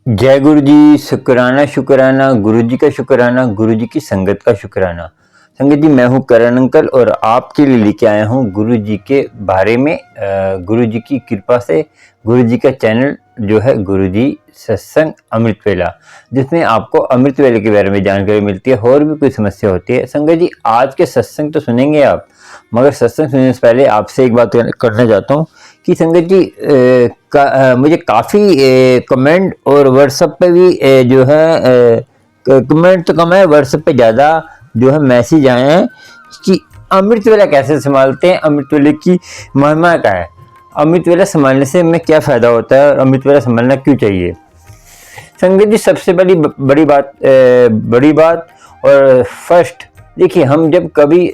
जय गुरु जी। शुक्राना शुक्राना, गुरु जी का शुक्राना, गुरु जी की संगत का शुक्राना। संगत जी, मैं हूँ करण अंकल और आपके लिए लेके आया हूँ गुरु जी के बारे में। गुरु जी की कृपा से गुरु जी का चैनल जो है गुरु जी सत्संग अमृत वेला, जिसमें आपको अमृत वेले के बारे में जानकारी मिलती है और भी कोई समस्या होती है। संगत जी, आज के सत्संग तो सुनेंगे आप, मगर सत्संग सुनने से पहले आपसे एक बात करना चाहता हूँ कि संगत जी, मुझे काफ़ी कमेंट और व्हाट्सएप पे भी जो है कमेंट तो कम है, व्हाट्सएप पे ज़्यादा जो है मैसेज आए हैं कि अमृत वेला कैसे संभालते हैं, अमृत वेले की महिमा क्या है, अमृत वेला संभालने से हमें क्या फ़ायदा होता है और अमृत वेला संभालना क्यों चाहिए। संगत जी, सबसे बड़ी बात और फर्स्ट, देखिए, हम जब कभी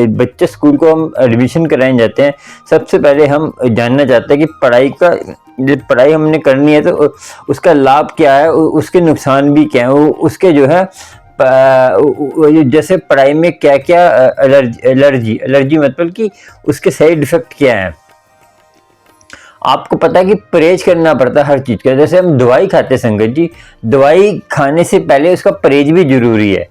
बच्चे स्कूल को हम एडमिशन कराने जाते हैं, सबसे पहले हम जानना चाहते हैं कि पढ़ाई हमने करनी है तो उसका लाभ क्या है, उसके नुकसान भी क्या है, उसके जो है जैसे पढ़ाई में क्या क्या एलर्जी मतलब कि उसके साइड इफेक्ट क्या है। आपको पता है कि परहेज करना पड़ता है हर चीज़ का। जैसे हम दवाई खाते हैं संगत जी, दवाई खाने से पहले उसका परहेज भी जरूरी है।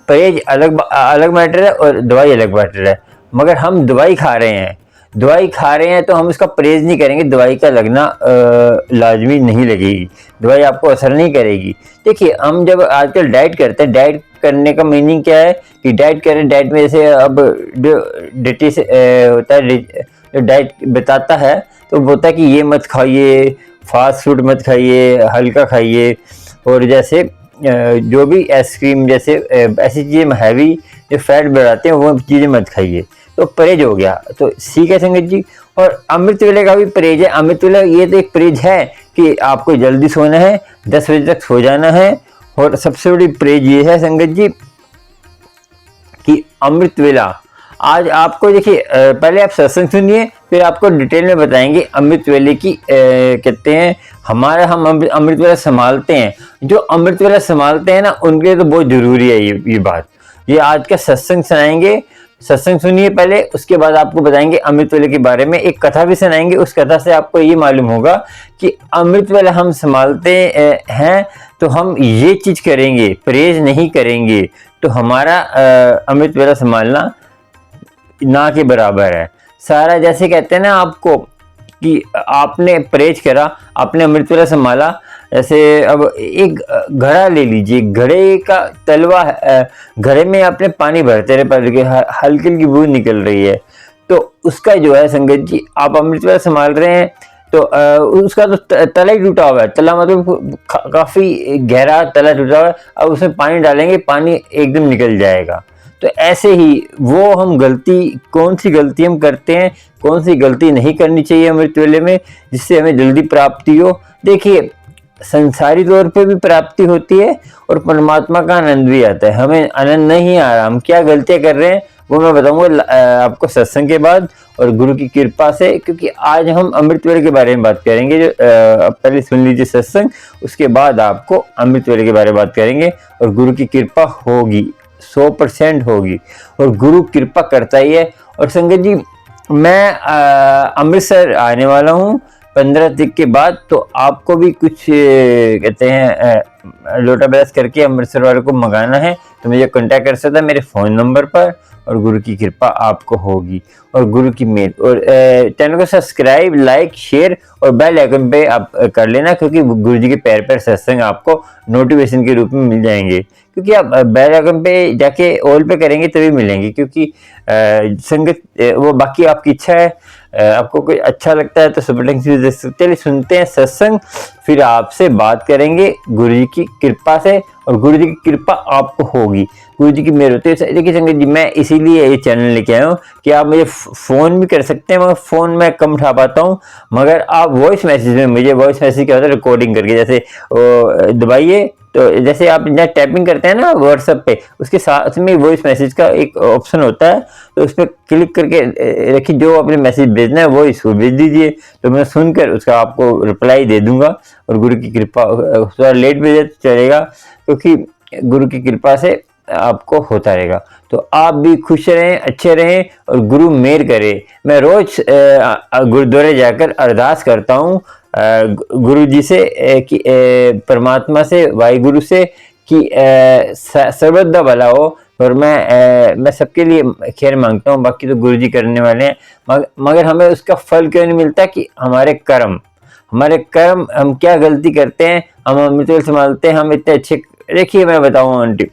परहेज अलग मैटर है और दवाई अलग मैटर है। मगर हम दवाई खा रहे हैं तो हम उसका परहेज नहीं करेंगे, दवाई का लगना लाजमी नहीं लगेगी, दवाई आपको असर नहीं करेगी। देखिए, हम जब आजकल डाइट करते हैं, डाइट करने का मीनिंग क्या है कि डाइट करें, डाइट में जैसे अब डेटी से होता है, जो डाइट बताता है तो बोलता है कि ये मत खाइए, फास्ट फूड मत खाइए, हल्का खाइए, और जैसे जो भी आइसक्रीम जैसे ऐसी चीज़ें हैवी जो फैट बढ़ाते हैं वो चीज़ें मत खाइए। तो परहेज हो गया, तो ठीक है संगत जी। और अमृत वेले का भी परहेज है। अमृत वेला ये तो एक परहेज है कि आपको जल्दी सोना है, 10 बजे तक सो जाना है। और सबसे बड़ी परहेज ये है संगत जी कि अमृत वेला आज आपको, देखिए, पहले आप सत्संग सुनिए, फिर आपको डिटेल में बताएंगे अमृत वेले की कहते हैं हम अमृत वेला संभालते हैं। जो अमृत वेला संभालते हैं ना, उनके लिए तो बहुत जरूरी है ये बात। ये आज का सत्संग सुनाएंगे, सत्संग सुनिए पहले, उसके बाद आपको बताएंगे अमृत वेले के बारे में। एक कथा भी सुनाएंगे, उस कथा से आपको ये मालूम होगा कि अमृत वेला हम संभालते हैं तो हम ये चीज करेंगे, परहेज नहीं करेंगे तो हमारा अमृत वेला संभालना ना के बराबर है। सारा जैसे कहते हैं ना आपको कि आपने परहेज करा, आपने अमृत वेला संभाला। जैसे अब एक घड़ा ले लीजिए, घड़े का तलवा घड़े में आपने पानी भरते रहे, पर हल्की हल्की बूंद निकल रही है, तो उसका जो है संगत जी, आप अमृत वेला संभाल रहे हैं तो उसका तो तला ही टूटा हुआ है। तला मतलब काफी गहरा तला टूटा हुआ है। अब उसमें पानी डालेंगे, पानी एकदम निकल जाएगा। तो ऐसे ही वो हम कौन सी गलती हम करते हैं, कौन सी गलती नहीं करनी चाहिए अमृत वेले में, जिससे हमें जल्दी प्राप्ति हो। देखिए, संसारी तौर पे भी प्राप्ति होती है और परमात्मा का आनंद भी आता है। हमें आनंद नहीं आ रहा, हम क्या गलतियां कर रहे हैं वो मैं बताऊंगा आपको सत्संग के बाद और गुरु की कृपा से, क्योंकि आज हम अमृत वेले के बारे में बात करेंगे। जो पहले सुन लीजिए सत्संग, उसके बाद आपको अमृत वेले के बारे में बात करेंगे और गुरु की कृपा होगी, 100% होगी, और गुरु कृपा करता ही है। और संगत जी, मैं अमृतसर आने वाला हूँ 15 तारीख के बाद, तो आपको भी कुछ कहते हैं लोटा ब्रश करके अमृतसर वाले को मंगाना है तो मुझे कांटेक्ट कर सकता है मेरे फ़ोन नंबर पर, और गुरु की कृपा आपको होगी और गुरु की मेहर। और चैनल को सब्सक्राइब, लाइक, शेयर और बेल आइकन पे आप कर लेना, क्योंकि गुरु जी के पैर पैर सत्संग आपको नोटिफिकेशन के रूप में मिल जाएंगे। क्योंकि आप बेल आइकन पे जाके ऑल पे करेंगे तभी मिलेंगे, क्योंकि संगत वो बाकी आपकी इच्छा है। आपको कोई अच्छा लगता है तो सुपर लिंक भी देख सकते हैं। सुनते हैं सत्संग, फिर आपसे बात करेंगे गुरु जी की कृपा से, और गुरु जी की कृपा आपको होगी, गुरु जी की मेहर होती है। देखिए संगत जी, मैं इसीलिए ये चैनल लेके आया हूँ कि आप मुझे फ़ोन भी कर सकते हैं, मगर फ़ोन में कम उठा पाता हूँ। मगर आप वॉइस मैसेज में मुझे, वॉइस मैसेज क्या होता है, रिकॉर्डिंग करके जैसे दबाइए, तो जैसे आप जहाँ टैपिंग करते हैं ना व्हाट्सएप पे, उसके साथ में वॉइस मैसेज का एक ऑप्शन होता है, तो उस पर क्लिक करके रखिए, जो आपने मैसेज भेजना है वो इसको भेज दीजिए, तो मैं सुनकर उसका आपको रिप्लाई दे दूंगा। और गुरु की कृपा, थोड़ा लेट भेजे तो चलेगा, क्योंकि गुरु की कृपा से आपको होता रहेगा। तो आप भी खुश रहें, अच्छे रहें और गुरु मेहर करे। मैं रोज गुरुद्वारे जाकर अरदास करता हूँ गुरु जी से कि परमात्मा से, वाहिगुरु से कि सर्वदा भला हो, और मैं सबके लिए खैर मांगता हूँ, बाकी तो गुरु जी करने वाले हैं। मगर हमें उसका फल क्यों नहीं मिलता कि हमारे कर्म, हम क्या गलती करते हैं, हम अमृत संभालते हैं, हम इतने अच्छे। देखिए मैं बताऊँ आंटी,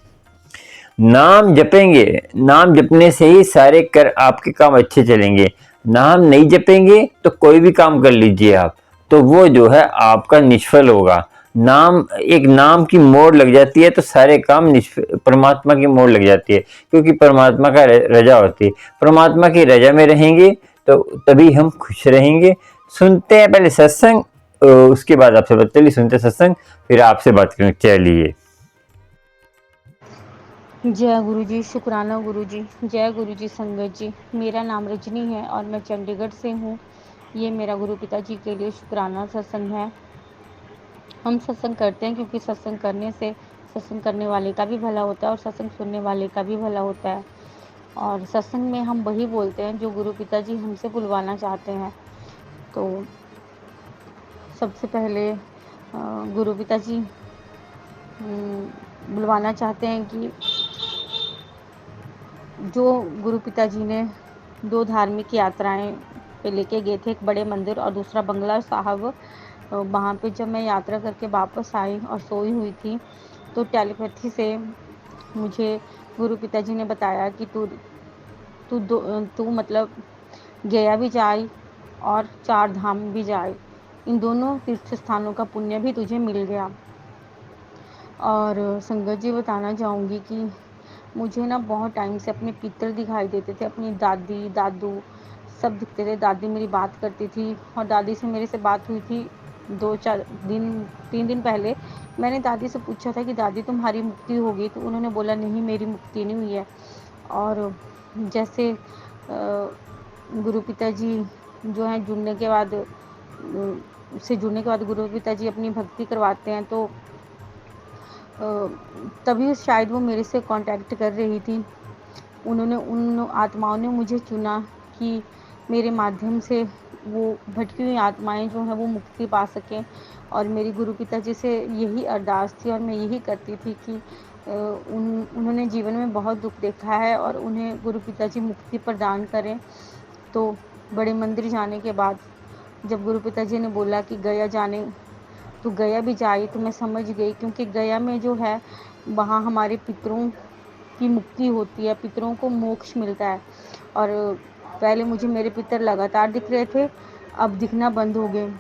नाम जपेंगे, नाम जपने से ही सारे कर आपके काम अच्छे चलेंगे। नाम नहीं जपेंगे तो कोई भी काम कर लीजिए आप, तो वो जो है आपका निष्फल होगा। नाम की मोड़ लग जाती है तो सारे काम परमात्मा की मोड़ लग जाती है, क्योंकि परमात्मा का रजा होती है। परमात्मा की रजा में रहेंगे तो तभी हम खुश रहेंगे। सुनते हैं पहले सत्संग, उसके बाद आपसे बात। चलिए सुनते सत्संग, फिर आपसे बात करेंगे। चलिए। जय गुरु जी, शुक्राना गुरु जी, जय गुरु जी संगत जी। मेरा नाम रजनी है और मैं चंडीगढ़ से हूँ। ये मेरा गुरु पिताजी के लिए शुक्राना सत्संग है। हम सत्संग करते हैं क्योंकि सत्संग करने से सत्संग करने वाले का भी भला होता है और सत्संग सुनने वाले का भी भला होता है। और सत्संग में हम वही बोलते हैं जो गुरु पिताजी हमसे बुलवाना चाहते हैं। तो सबसे पहले गुरु पिताजी बुलवाना चाहते हैं कि जो गुरु पिताजी ने 2 धार्मिक यात्राएं पे लेके गए थे, एक बड़े मंदिर और दूसरा बंगला साहब। वहाँ पे जब मैं यात्रा करके वापस आई और सोई हुई थी, तो टेलीपैथी से मुझे गुरु पिताजी ने बताया कि तू मतलब गया भी जाए और 4 धाम भी जाए, इन दोनों तीर्थ स्थानों का पुण्य भी तुझे मिल गया। और संगत जी बताना चाहूँगी कि मुझे ना बहुत टाइम से अपने पितर दिखाई देते थे, अपनी दादी दादू सब दिखते थे। दादी मेरी बात करती थी और दादी से मेरे से बात हुई थी 3 दिन पहले। मैंने दादी से पूछा था कि दादी तुम्हारी मुक्ति होगी, तो उन्होंने बोला नहीं, मेरी मुक्ति नहीं हुई है। और जैसे गुरु पिताजी जो हैं जुड़ने के बाद गुरु पिताजी अपनी भक्ति करवाते हैं, तो तभी शायद वो मेरे से कांटेक्ट कर रही थी। उन आत्माओं ने मुझे चुना कि मेरे माध्यम से वो भटकी हुई आत्माएं जो हैं वो मुक्ति पा सकें। और मेरी गुरु पिताजी से यही अरदास थी और मैं यही करती थी कि उन्होंने जीवन में बहुत दुख देखा है और उन्हें गुरु पिताजी मुक्ति प्रदान करें। तो बड़े मंदिर जाने के बाद जब गुरु पिताजी ने बोला कि तो गया भी जाए, तो मैं समझ गई, क्योंकि गया में जो है वहाँ हमारे पितरों की मुक्ति होती है, पितरों को मोक्ष मिलता है। और पहले मुझे मेरे पितर लगातार दिख रहे थे, अब दिखना बंद हो गए।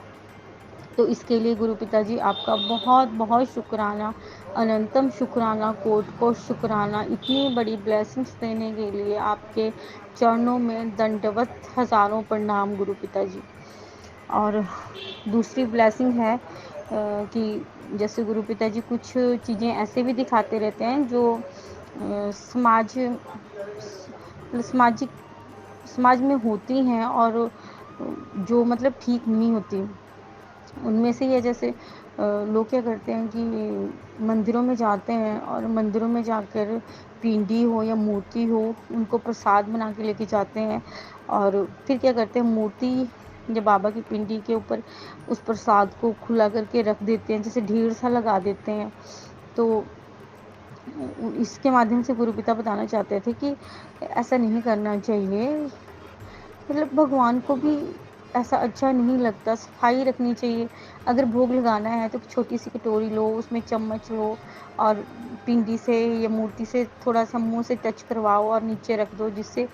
तो इसके लिए गुरु पिताजी आपका बहुत बहुत शुक्राना, अनंतम शुक्राना, कोट शुक्राना। इतनी बड़ी ब्लेसिंग्स देने के लिए आपके चरणों में दंडवत हज़ारों प्रणाम गुरु पिताजी। और दूसरी ब्लेसिंग है कि जैसे गुरु पिताजी कुछ चीज़ें ऐसे भी दिखाते रहते हैं जो समाज में होती हैं और जो मतलब ठीक नहीं होती। उनमें से ये जैसे लोग क्या करते हैं कि मंदिरों में जाते हैं और मंदिरों में जाकर पिंडी हो या मूर्ति हो, उनको प्रसाद बना के लेके जाते हैं और फिर क्या करते हैं, मूर्ति जब बाबा की पिंडी के ऊपर उस प्रसाद को खुला करके रख देते हैं, जैसे ढेर सा लगा देते हैं। तो इसके माध्यम से गुरु पिता बताना चाहते थे कि ऐसा नहीं करना चाहिए। मतलब भगवान को भी ऐसा अच्छा नहीं लगता, सफाई रखनी चाहिए। अगर भोग लगाना है तो छोटी सी कटोरी लो, उसमें चम्मच लो और पिंडी से या मूर्ति से थोड़ा सा मुंह से टच करवाओ और नीचे रख दो, जिससे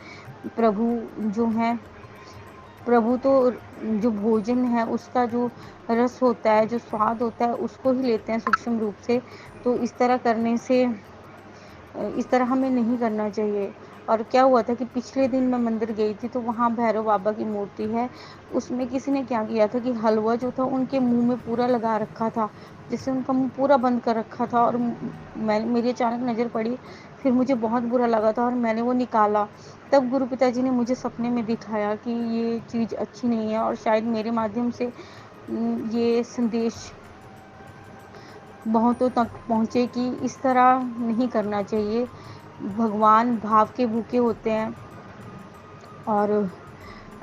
प्रभु तो जो भोजन है उसका जो रस होता है, जो स्वाद होता है, उसको ही लेते हैं सूक्ष्म रूप से। तो इस तरह हमें नहीं करना चाहिए। और क्या हुआ था कि पिछले दिन मैं मंदिर गई थी, तो वहाँ भैरव बाबा की मूर्ति है, उसमें किसी ने क्या किया था कि हलवा जो था उनके मुंह में पूरा लगा रखा था, जिससे उनका मुंह पूरा बंद कर रखा था। और मेरी अचानक नज़र पड़ी, फिर मुझे बहुत बुरा लगा था और मैंने वो निकाला। तब गुरु पिताजी ने मुझे सपने में दिखाया कि ये चीज़ अच्छी नहीं है और शायद मेरे माध्यम से ये संदेश बहुतों तक पहुँचे कि इस तरह नहीं करना चाहिए। भगवान भाव के भूखे होते हैं और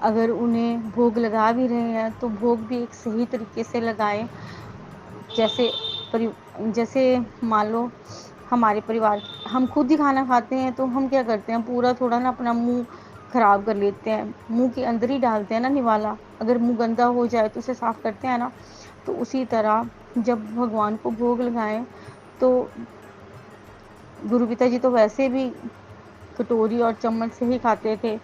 अगर उन्हें भोग लगा भी रहे हैं तो भोग भी एक सही तरीके से लगाएं। जैसे जैसे मान लो हमारे परिवार, हम खुद ही खाना खाते हैं तो हम क्या करते हैं, पूरा थोड़ा ना अपना मुंह खराब कर लेते हैं, मुंह के अंदर ही डालते हैं ना निवाला। अगर मुंह गंदा हो जाए तो उसे साफ करते हैं ना। तो उसी तरह जब भगवान को भोग लगाएं तो गुरु पिता जी तो वैसे भी कटोरी और चम्मच से ही खाते थे,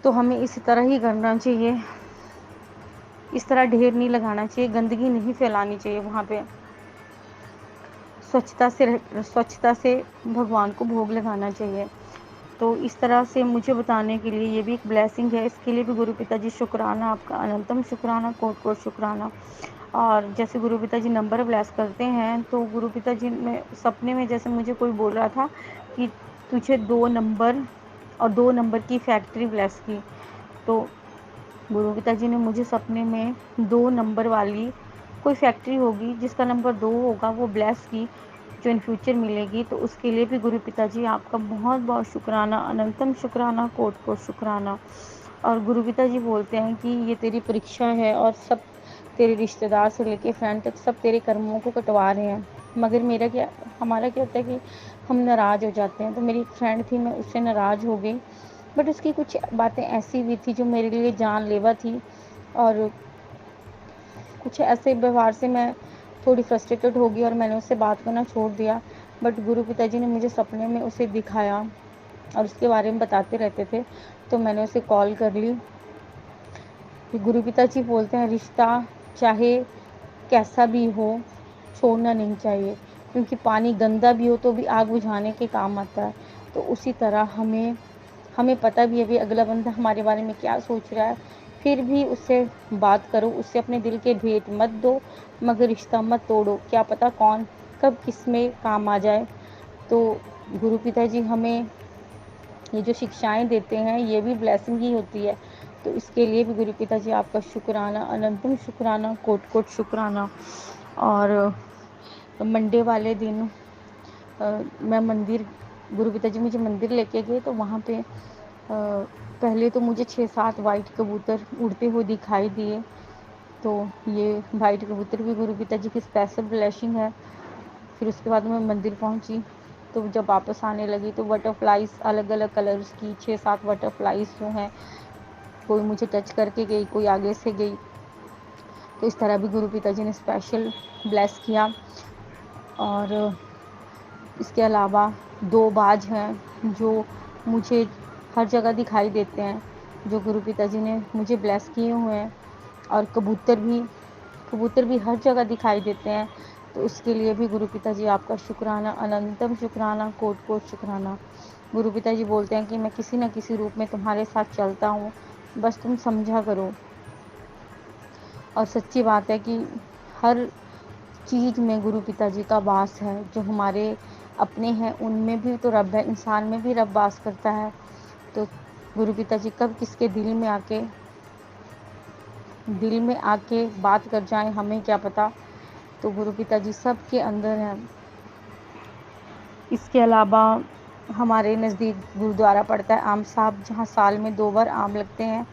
तो हमें इसी तरह ही करना चाहिए। इस तरह ढेर नहीं लगाना चाहिए, गंदगी नहीं फैलानी चाहिए वहाँ पे। स्वच्छता से भगवान को भोग लगाना चाहिए। तो इस तरह से मुझे बताने के लिए ये भी एक ब्लेसिंग है। इसके लिए भी गुरु पिताजी शुक्राना, आपका अनंतम शुक्राना, कोट कोट शुक्राना। और जैसे गुरु पिताजी नंबर ब्लेस करते हैं तो गुरु पिताजी ने सपने में जैसे मुझे कोई बोल रहा था कि तुझे 2 नंबर और 2 नंबर की फैक्ट्री ब्लेस की। तो गुरु पिताजी ने मुझे सपने में 2 नंबर वाली कोई फैक्ट्री होगी जिसका नंबर 2 होगा वो ब्लेस की, जो इन फ्यूचर मिलेगी। तो उसके लिए भी गुरु पिताजी आपका बहुत बहुत शुक्राना, अनंतम शुक्राना, कोट कोट शुक्राना। और गुरु पिताजी बोलते हैं कि ये तेरी परीक्षा है और सब तेरे रिश्तेदार से लेके फ्रेंड तक सब तेरे कर्मों को कटवा रहे हैं। मगर हमारा क्या होता है कि हम नाराज़ हो जाते हैं। तो मेरी एक फ्रेंड थी, मैं उससे नाराज़ हो गई, बट उसकी कुछ बातें ऐसी भी थी जो मेरे लिए जानलेवा थी, और कुछ ऐसे व्यवहार से मैं थोड़ी फ्रस्ट्रेटेड हो गई और मैंने उससे बात करना छोड़ दिया। बट गुरु पिताजी ने मुझे सपने में उसे दिखाया और उसके बारे में बताते रहते थे, तो मैंने उसे कॉल कर ली। गुरु पिताजी बोलते हैं रिश्ता चाहे कैसा भी हो छोड़ना नहीं चाहिए, क्योंकि पानी गंदा भी हो तो भी आग बुझाने के काम आता है। तो उसी तरह हमें पता भी है भी अगला बंदा हमारे बारे में क्या सोच रहा है, फिर भी उससे बात करो, उससे अपने दिल के भेद मत दो, मगर रिश्ता मत तोड़ो। क्या पता कौन कब किस में काम आ जाए। तो गुरु पिताजी हमें ये जो शिक्षाएं देते हैं ये भी ब्लेसिंग ही होती है। तो इसके लिए भी गुरु पिताजी आपका शुक्राना, अनंतम शुक्राना, कोट कोट शुक्राना। और मंडे वाले दिन मैं मंदिर, गुरु पिताजी मुझे मंदिर लेके गए, तो वहाँ पे पहले तो मुझे 6-7 वाइट कबूतर उड़ते हुए दिखाई दिए। तो ये वाइट कबूतर भी गुरु पिताजी की स्पेशल ब्लेसिंग है। फिर उसके बाद मैं मंदिर पहुँची, तो जब वापस आने लगी तो बटरफ्लाइज अलग अलग कलर्स की 6-7 बटरफ्लाइज जो हैं, कोई मुझे टच करके गई, कोई आगे से गई। तो इस तरह भी गुरु पिताजी ने स्पेशल ब्लेस किया। और इसके अलावा 2 बाज हैं जो मुझे हर जगह दिखाई देते हैं, जो गुरु पिताजी ने मुझे ब्लेस किए हुए हैं। और कबूतर भी हर जगह दिखाई देते हैं। तो उसके लिए भी गुरु पिताजी आपका शुक्राना, अनंतम शुक्राना, कोट कोट शुक्राना। गुरु पिताजी बोलते हैं कि मैं किसी न किसी रूप में तुम्हारे साथ चलता हूँ, बस तुम समझा करो। और सच्ची बात है कि हर चीज़ में गुरु पिताजी का वास है। जो हमारे अपने हैं उनमें भी तो रब है, इंसान में भी रब वास करता है। तो गुरु पिताजी कब किसके दिल में आके बात कर जाएं हमें क्या पता। तो गुरु पिताजी सबके अंदर हैं। इसके अलावा हमारे नज़दीक गुरुद्वारा पड़ता है आम साहब, जहाँ साल में 2 बार आम लगते हैं।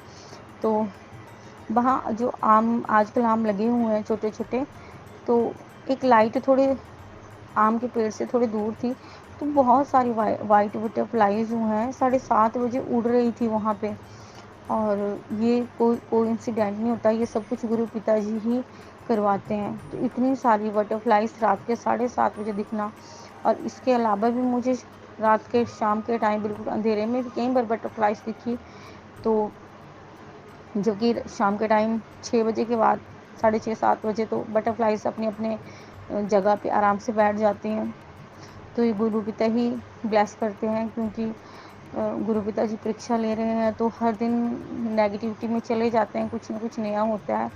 तो वहाँ जो आजकल आम लगे हुए हैं छोटे छोटे, तो एक लाइट थोड़े आम के पेड़ से थोड़ी दूर थी, तो बहुत सारी वाइट बटरफ्लाइज जो हैं 7:30 बजे उड़ रही थी वहाँ पे। और ये कोई इंसिडेंट नहीं होता, ये सब कुछ गुरु पिताजी ही करवाते हैं। तो इतनी सारी बटरफ्लाइज रात के 7:30 बजे दिखना। और इसके अलावा भी मुझे रात के शाम के टाइम बिल्कुल अंधेरे में भी कई बार बटरफ्लाइज दिखी। तो जो कि शाम के टाइम 6 बजे के बाद 6:30-7 बजे तो बटरफ्लाइज अपने अपने जगह पे आराम से बैठ जाती हैं। तो ये गुरु पिता ही ब्लेस करते हैं, क्योंकि गुरु पिता जी परीक्षा ले रहे हैं तो हर दिन नेगेटिविटी में चले जाते हैं, कुछ न कुछ नया होता है।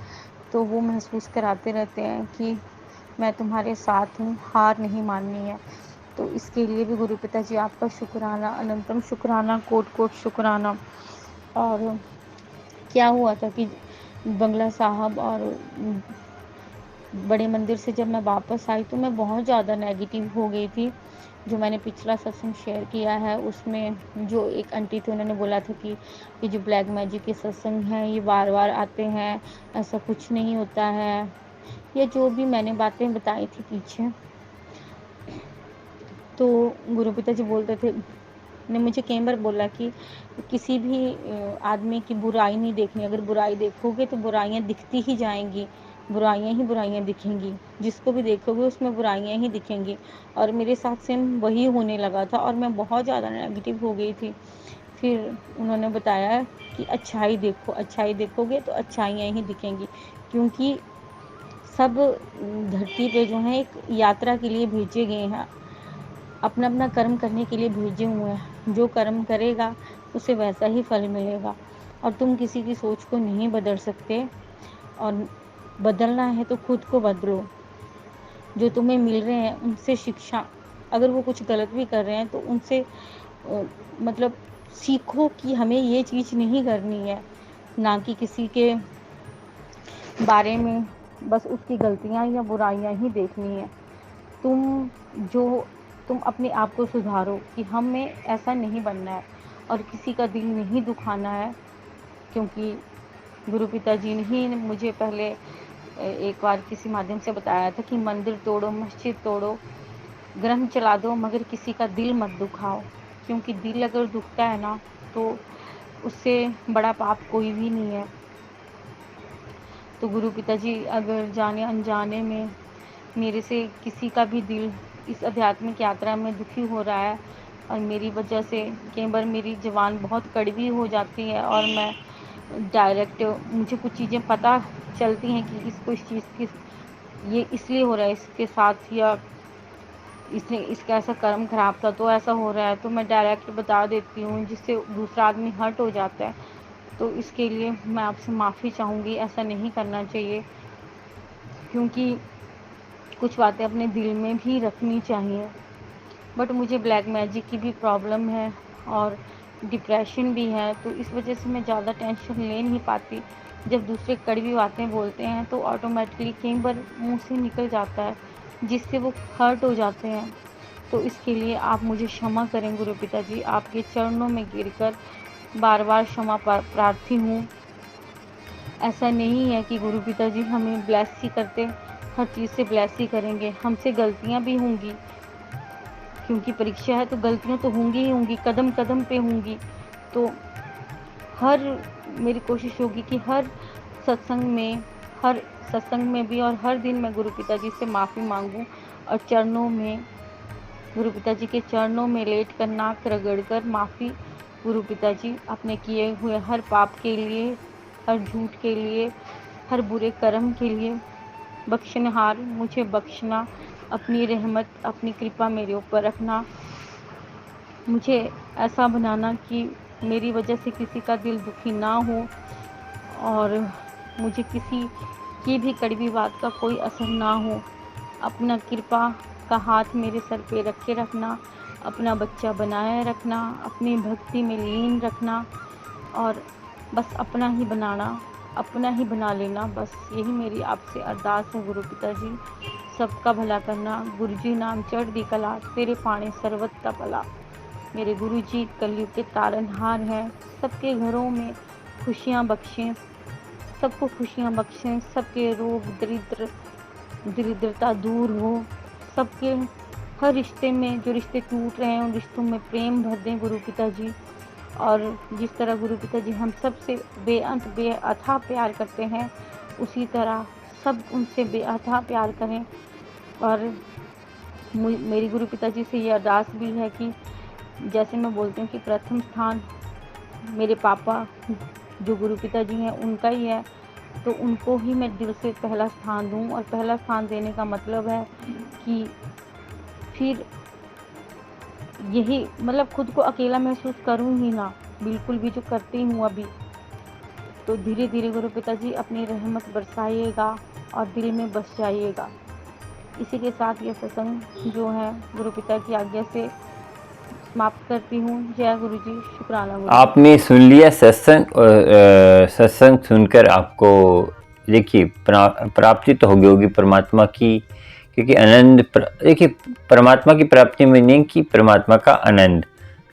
तो वो महसूस कराते रहते हैं कि मैं तुम्हारे साथ हूँ, हार नहीं माननी है। तो इसके लिए भी गुरु पिता जी आपका शुक्राना, अनंतम शुक्राना, कोट कोट शुक्राना। और क्या हुआ था कि बंगला साहब और बड़े मंदिर से जब मैं वापस आई तो मैं बहुत ज़्यादा नेगेटिव हो गई थी। जो मैंने पिछला सत्संग शेयर किया है उसमें जो एक आंटी थी उन्होंने बोला था कि ये जो ब्लैक मैजिक के सत्संग हैं ये बार बार आते हैं, ऐसा कुछ नहीं होता है, या जो भी मैंने बातें बताई थी पीछे। तो गुरु पिता जी बोलते थे, ने मुझे कई बार बोला कि किसी भी आदमी की बुराई नहीं देखनी, अगर बुराई देखोगे तो बुराइयां दिखती ही जाएंगी, बुराइयां ही बुराइयां दिखेंगी, जिसको भी देखोगे उसमें बुराइयां ही दिखेंगी। और मेरे साथ सेम वही होने लगा था और मैं बहुत ज़्यादा नेगेटिव हो गई थी। फिर उन्होंने बताया कि अच्छाई देखो, अच्छाई देखोगे तो अच्छाइयाँ ही दिखेंगी, क्योंकि सब धरती पे जो है एक यात्रा के लिए भेजे गए हैं, अपना अपना कर्म करने के लिए भेजे हुए हैं। जो कर्म करेगा उसे वैसा ही फल मिलेगा, और तुम किसी की सोच को नहीं बदल सकते, और बदलना है तो खुद को बदलो। जो तुम्हें मिल रहे हैं उनसे शिक्षा, अगर वो कुछ गलत भी कर रहे हैं तो उनसे मतलब सीखो कि हमें ये चीज़ नहीं करनी है, ना कि किसी के बारे में बस उसकी गलतियाँ या बुराइयाँ ही देखनी है। तुम अपने आप को सुधारो कि हमें ऐसा नहीं बनना है और किसी का दिल नहीं दुखाना है। क्योंकि गुरु पिताजी ने ही मुझे पहले एक बार किसी माध्यम से बताया था कि मंदिर तोड़ो, मस्जिद तोड़ो, ग्रंथ चला दो, मगर किसी का दिल मत दुखाओ। क्योंकि दिल अगर दुखता है ना तो उससे बड़ा पाप कोई भी नहीं है। तो गुरु पिताजी अगर जाने अनजाने में मेरे से किसी का भी दिल इस आध्यात्मिक यात्रा में दुखी हो रहा है, और मेरी वजह से कई बार मेरी ज़ुबान बहुत कड़वी हो जाती है और मैं डायरेक्ट, मुझे कुछ चीज़ें पता चलती हैं कि इसको इस चीज़ की ये इसलिए हो रहा है इसके साथ, या इसने इसका ऐसा कर्म खराब था तो ऐसा हो रहा है, तो मैं डायरेक्ट बता देती हूँ जिससे दूसरा आदमी हर्ट हो जाता है। तो इसके लिए मैं आपसे माफ़ी चाहूँगी, ऐसा नहीं करना चाहिए, क्योंकि कुछ बातें अपने दिल में भी रखनी चाहिए। बट मुझे ब्लैक मैजिक की भी प्रॉब्लम है और डिप्रेशन भी है, तो इस वजह से मैं ज़्यादा टेंशन ले नहीं पाती। जब दूसरे कड़वी बातें बोलते हैं तो ऑटोमेटिकली कई बार मुंह से निकल जाता है, जिससे वो हर्ट हो जाते हैं। तो इसके लिए आप मुझे क्षमा करें गुरु पिताजी, आपके चरणों में गिरकर बार बार क्षमा प्रार्थी हूँ। ऐसा नहीं है कि गुरु पिताजी हमें ब्लेस ही करते, हर चीज़ से ब्लेस ही करेंगे, हमसे गलतियाँ भी होंगी, क्योंकि परीक्षा है तो गलतियाँ तो होंगी ही होंगी, कदम कदम पे होंगी। तो हर मेरी कोशिश होगी कि हर सत्संग में भी और हर दिन मैं गुरु पिताजी से माफ़ी मांगूं, और चरणों में, गुरु पिताजी के चरणों में लेट कर नाक रगड़ कर माफ़ी, गुरु पिताजी अपने किए हुए हर पाप के लिए, हर झूठ के लिए, हर बुरे कर्म के लिए बख्शनहार, मुझे बख्शना, अपनी रहमत, अपनी कृपा मेरे ऊपर रखना, मुझे ऐसा बनाना कि मेरी वजह से किसी का दिल दुखी ना हो, और मुझे किसी की भी कड़वी बात का कोई असर ना हो। अपना कृपा का हाथ मेरे सर पे रख के रखना, अपना बच्चा बनाए रखना, अपनी भक्ति में लीन रखना, और बस अपना ही बनाना, अपना ही बना लेना, बस यही मेरी आपसे अरदास है गुरु पिताजी। सबका भला करना, गुरु जी नाम चढ़दी कला, तेरे पाने सर्वत का भला। मेरे गुरु जी कलयुग के तारनहार हैं, सबके घरों में खुशियाँ बख्शें, सबको खुशियाँ बख्शें, सबके रोग दरिद्रता दूर हो, सबके हर रिश्ते में जो रिश्ते टूट रहे हैं उन रिश्तों में प्रेम भर दें गुरु पिताजी। और जिस तरह गुरु पिताजी हम सब से बेअंत बेअथा प्यार करते हैं, उसी तरह सब उनसे बेअथा प्यार करें। और मेरी गुरु पिताजी से ये अरदास भी है कि जैसे मैं बोलती हूँ कि प्रथम स्थान मेरे पापा जो गुरु पिताजी हैं उनका ही है, तो उनको ही मैं दिल से पहला स्थान दूँ। और पहला स्थान देने का मतलब है कि फिर यही मतलब खुद को अकेला महसूस करूँ ही ना, बिल्कुल भी, जो करती हूँ अभी। तो धीरे धीरे गुरु पिताजी अपनी रहमत बरसाइएगा और दिल में बस जाइएगा। इसी के साथ ये सत्संग जो है गुरु पिता की आज्ञा से समाप्त करती हूँ। जय गुरु जी, शुक्राना गुरु। आपने सुन लिया सत्संग, और सत्संग सुनकर आपको देखिए प्राप्ति तो होगी परमात्मा की, क्योंकि आनंद देखिए परमात्मा की प्राप्ति मीनिंग की परमात्मा का आनंद,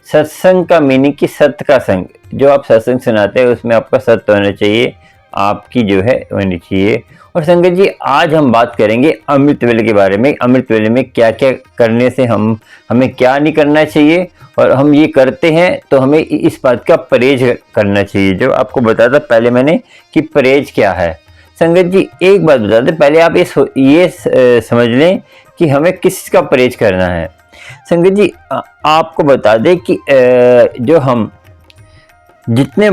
सत्संग का मीनिंग की सत्य का संग, जो आप सत्संग सुनाते हैं उसमें आपका सत्य होना चाहिए, आपकी जो है होनी चाहिए। और संगत जी आज हम बात करेंगे अमृत वेले के बारे में, अमृत वेले में क्या क्या करने से हमें क्या नहीं करना चाहिए, और हम ये करते हैं तो हमें इस बात का परहेज करना चाहिए। जो आपको बताता पहले मैंने कि परहेज क्या है। संगत जी एक बात बता दें, पहले आप ये समझ लें कि हमें किस का परहेज करना है। संगत जी आपको बता दें कि जो हम जितना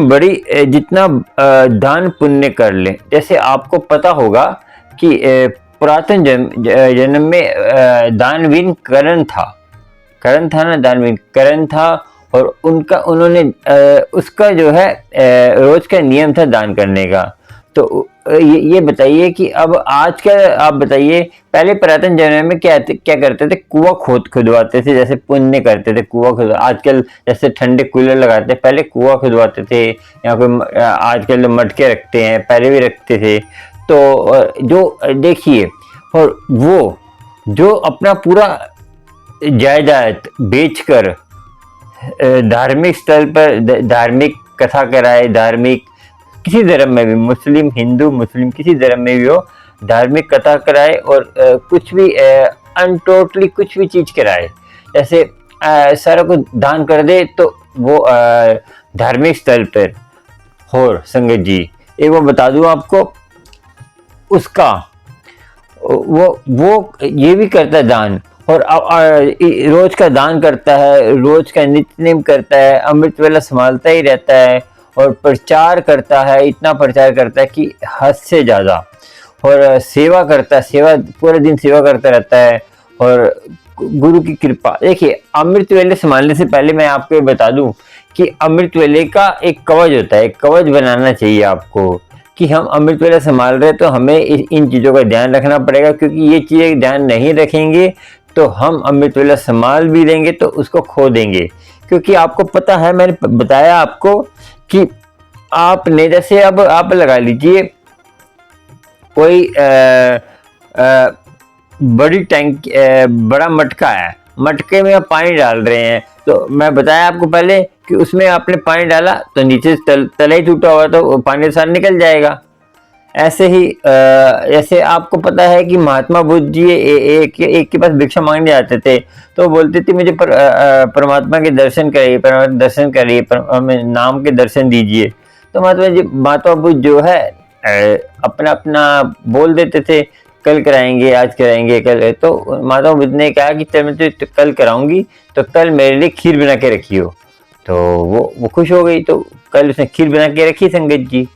दान पुण्य कर लें, जैसे आपको पता होगा कि पुरातन जन्म में दानवीर करण था ना, दानवीर करण था, और उन्होंने उसका जो है रोज का नियम था दान करने का। तो ये बताइए कि अब आज का आप बताइए, पहले पुरातन जमाने में क्या करते थे, कुआं खुदवाते थे, जैसे पुण्य करते थे कुआं खुद, आजकल जैसे ठंडे कूलर लगाते हैं, पहले कुआं खुदवाते थे, या कोई आजकल मटके रखते हैं, पहले भी रखते थे। तो जो देखिए, और वो जो अपना पूरा जायदाद बेचकर धार्मिक स्थल पर धार्मिक कथा कराए, धार्मिक किसी धर्म में भी, मुस्लिम हिंदू मुस्लिम किसी धर्म में भी हो, धार्मिक कथा कराए और कुछ भी अनटोटली कुछ भी चीज कराए, जैसे सारा कुछ दान कर दे, तो वो धार्मिक स्थल पर हो। संगत जी एक बार बता दूं आपको, उसका वो ये भी करता है दान, और रोज का दान करता है, रोज का नित्य नेम करता है, अमृत वेला संभालता ही रहता है, और प्रचार करता है, इतना प्रचार करता है कि हद से ज़्यादा, और सेवा करता है, सेवा पूरे दिन सेवा करता रहता है, और गुरु की कृपा। देखिए अमृत वेले संभालने से पहले मैं आपको बता दूं कि अमृत वेले का एक कवच होता है, एक कवच बनाना चाहिए आपको कि हम अमृत वेला संभाल रहे हैं, तो हमें इन चीज़ों का ध्यान रखना पड़ेगा, क्योंकि ये चीज़ें ध्यान नहीं रखेंगे तो हम अमृत वेला संभाल भी लेंगे तो उसको खो देंगे। क्योंकि आपको पता है, मैंने बताया आपको कि आपने जैसे अब आप लगा लीजिए कोई बड़ी टैंक, बड़ा मटका है, मटके में आप पानी डाल रहे हैं, तो मैं बताया आपको पहले कि उसमें आपने पानी डाला तो नीचे तला ही टूटा हुआ, तो पानी सारा निकल जाएगा। ऐसे ही जैसे आपको पता है कि महात्मा बुद्ध जी एक के पास भिक्षा मांगने जाते थे, तो बोलते थे मुझे परमात्मा के दर्शन करिए, परमात्मा दर्शन करिए, हमें नाम के दर्शन दीजिए। तो महात्मा बुद्ध जो है अपना अपना बोल देते थे, कल कराएंगे, आज कराएंगे, कल। तो महात्मा बुद्ध ने कहा कि चल मैं तो कल कराऊंगी, तो कल मेरे लिए खीर बना के रखियो। तो वो खुश हो गई, तो कल उसने खीर बना के रखी संगत जी।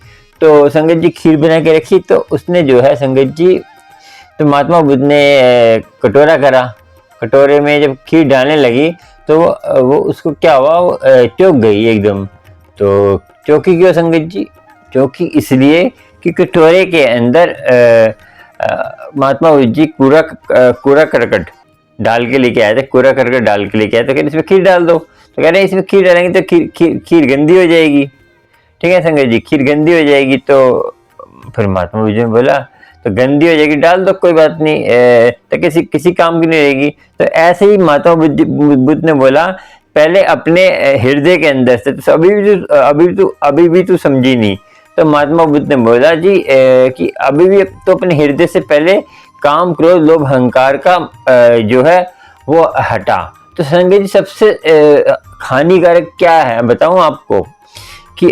तो संगत जी खीर बना के रखी, तो उसने जो है संगत जी, तो महात्मा बुद्ध ने कटोरा करा, कटोरे में जब खीर डालने लगी तो वो उसको क्या हुआ, वो चौंक गई एकदम। तो चौंकी क्यों संगत जी? चौंकी इसलिए कि कटोरे के अंदर महात्मा बुद्ध जी कूड़ा करकट डाल के लेके आए थे, कूड़ा करकट डाल के लेके आए, तो कह रहे इसमें खीर डाल दो। तो कह रहे इसमें खीर डालेंगे तो खीर गंदी हो जाएगी। ठीक है संगत जी, खीर गंदी हो जाएगी। तो फिर महात्मा बुद्ध ने बोला तो गंदी हो जाएगी, डाल दो, कोई बात नहीं, तो किसी काम की नहीं रहेगी। तो ऐसे ही महात्मा बुद्ध ने बोला पहले अपने हृदय के अंदर से, तो अभी भी तू समझी नहीं। तो महात्मा बुद्ध ने बोला जी कि अभी भी तो अपने हृदय से पहले काम, क्रोध, लोभ, अहंकार का जो है वो हटा। तो संगत जी सबसे हानिकारक क्या है बताऊं आपको, कि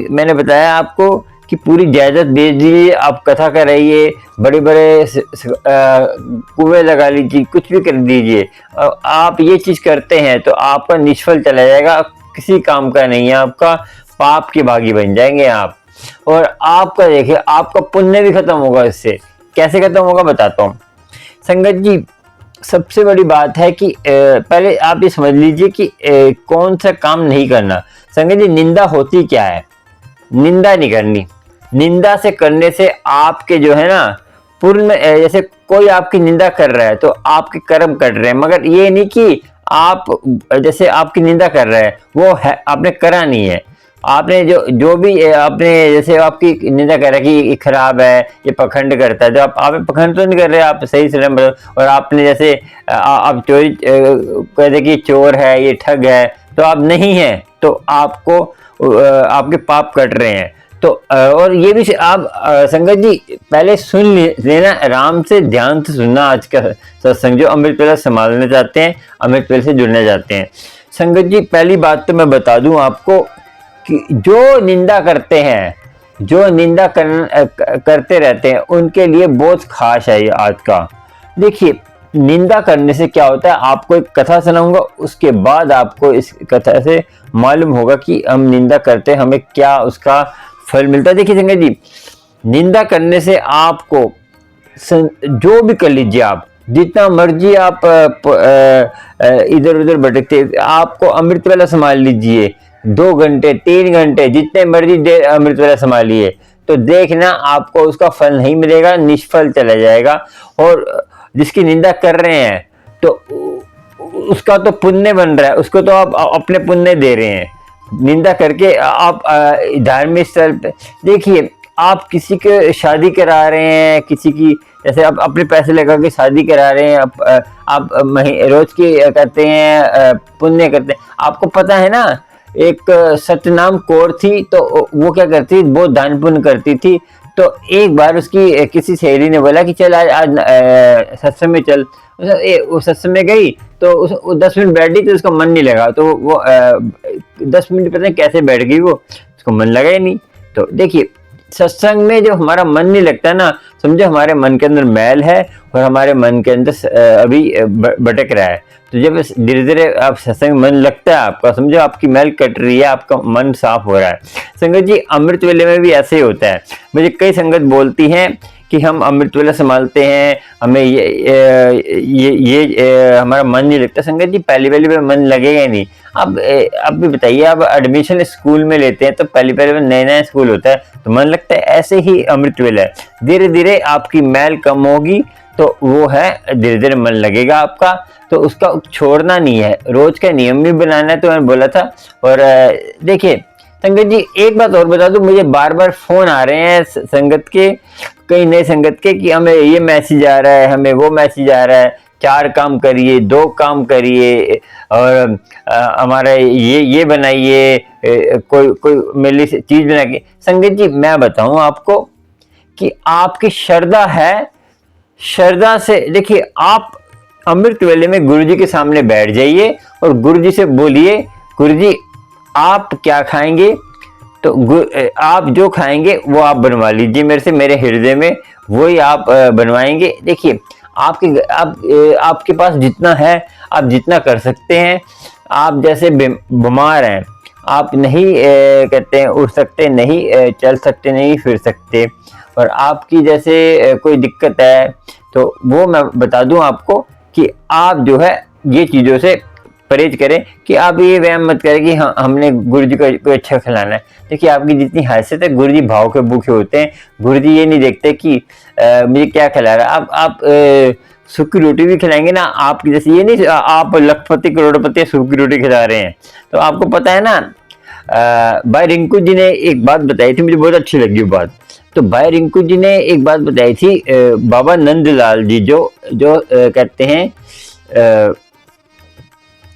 मैंने बताया आपको कि पूरी जायदाद बेच दीजिए, आप कथा कराइए, बड़े बड़े कुएं लगा लीजिए, कुछ भी कर दीजिए, आप ये चीज करते हैं तो आपका निष्फल चला जाएगा, किसी काम का नहीं है, आपका पाप के भागी बन जाएंगे आप। और आपका देखिए आपका पुण्य भी खत्म होगा इससे। कैसे खत्म होगा बताता हूँ संगत जी। सबसे बड़ी बात है कि पहले आप ये समझ लीजिए कि कौन सा काम नहीं करना। संगत जी निंदा होती क्या है, निंदा नहीं करनी। निंदा से करने से आपके जो है ना पूर्ण, जैसे कोई आपकी निंदा कर रहा है तो आपके कर्म कट रहे हैं, मगर ये नहीं कि आप जैसे आपकी निंदा कर रहे हैं वो है आपने करा नहीं है, आपने जो भी आपने जैसे आपकी निंदा कर रहा है कि ये खराब है, ये पखंड करता है, तो आप पखंड तो नहीं कर रहे, आप सही से और आपने जैसे आप चोरी कहते कि चोर है, ये ठग है, तो आप नहीं है, तो आपको आपके पाप कट रहे हैं। तो और ये भी आप संगत जी पहले सुन लेना, आराम से ध्यान से सुनना आज का सत्संग, जो अमृत वेला संभालना चाहते हैं, अमृत वेले से जुड़ना चाहते हैं। संगत जी पहली बात तो मैं बता दूं आपको कि जो निंदा करते हैं, जो निंदा करते रहते हैं, उनके लिए बहुत खास है ये आज का। देखिए निंदा करने से क्या होता है, आपको एक कथा सुनाऊंगा, उसके बाद आपको इस कथा से मालूम होगा कि हम निंदा करते हैं, हमें क्या उसका फल मिलता है। देखिए संगत जी, निंदा करने से आपको जो भी कर लीजिए, आप जितना मर्जी आप इधर उधर भटकते, आपको अमृत वेला संभाल लीजिए, 2 घंटे 3 घंटे जितने मर्जी देर अमृत वेला संभालिए, तो देखना आपको उसका फल नहीं मिलेगा, निष्फल चला जाएगा। और जिसकी निंदा कर रहे हैं तो उसका तो पुण्य बन रहा है, उसको तो आप अपने पुण्य दे रहे हैं निंदा करके। आप धार्मिक स्थल पे देखिए, आप किसी के शादी करा रहे हैं, किसी की जैसे आप अपने पैसे लगा के शादी करा रहे हैं, आप रोज की करते हैं, पुण्य करते हैं। आपको पता है ना, एक सतनाम कौर थी, तो वो क्या करती, बहुत दान पुण्य करती थी। तो एक बार उसकी किसी सहेली ने बोला कि चल आज सत्संग में चल। वो सत्संग में गई तो वो 10 मिनट बैठी, तो उसका मन नहीं लगा, तो वो 10 मिनट पता नहीं कैसे बैठ गई, वो उसको मन लगा ही नहीं। तो देखिए सत्संग में जो हमारा मन नहीं लगता ना, समझो हमारे मन के अंदर मैल है और हमारे मन के अंदर अभी भटक रहा है। तो जब धीरे धीरे आप सत्संग मन लगता है आपका, समझो आपकी मैल कट रही है, आपका मन साफ हो रहा है। संगत जी अमृत वेले में भी ऐसे ही होता है। मुझे कई संगत बोलती हैं कि हम अमृत वेला संभालते हैं, हमें ये हमारा मन नहीं लगता। संगत जी पहली में मन लगेगा ही नहीं। अब भी बताइए, आप एडमिशन स्कूल में लेते हैं तो पहली में नया स्कूल होता है तो मन लगता है, ऐसे ही अमृत वेला है। धीरे धीरे आपकी मैल कम होगी तो वो है, धीरे धीरे मन लगेगा आपका, तो उसका छोड़ना नहीं है, रोज का नियम भी बनाना है, तो मैंने बोला था। और देखिए संगत जी एक बात और बता दूं, मुझे बार बार फोन आ रहे हैं संगत के, कई नए संगत के, कि हमें ये मैसेज आ रहा है, हमें वो मैसेज आ रहा है, 4 काम करिए, 2 काम करिए, और हमारा ये बनाइए, कोई मेरे लिए चीज बना के। संगत जी मैं बताऊं आपको कि आपकी श्रद्धा है, श्रद्धा से देखिए, आप अमृत वेले में गुरु जी के सामने बैठ जाइए और गुरु जी से बोलिए, गुरु जी आप क्या खाएंगे, तो आप जो खाएंगे वो आप बनवा लीजिए मेरे से, मेरे हृदय में वही आप बनवाएंगे। देखिए आपके पास जितना है, आप जितना कर सकते हैं। आप जैसे बीमार हैं, आप नहीं कहते हैं उठ सकते, नहीं चल सकते, नहीं फिर सकते, और आपकी जैसे कोई दिक्कत है, तो वो मैं बता दूं आपको कि आप जो है ये चीज़ों से परहेज करें, कि आप ये व्यायाम मत करें कि हाँ हमने गुरु जी को अच्छा खिलाना है। देखिए आपकी जितनी हैसियत है, गुरु जी भाव के भूखे होते हैं। गुरु जी ये नहीं देखते कि मुझे क्या खिला रहा है। आप सूखी रोटी भी खिलाएंगे ना, आपकी जैसे ये नहीं आप लखपति करोड़पति सूखी रोटी खिला रहे हैं। तो आपको पता है ना, भाई रिंकू जी ने एक बात बताई थी, मुझे बहुत अच्छी लगी वो बात। तो भाई रिंकू जी ने एक बात बताई थी, बाबा नंदलाल जी जो कहते हैं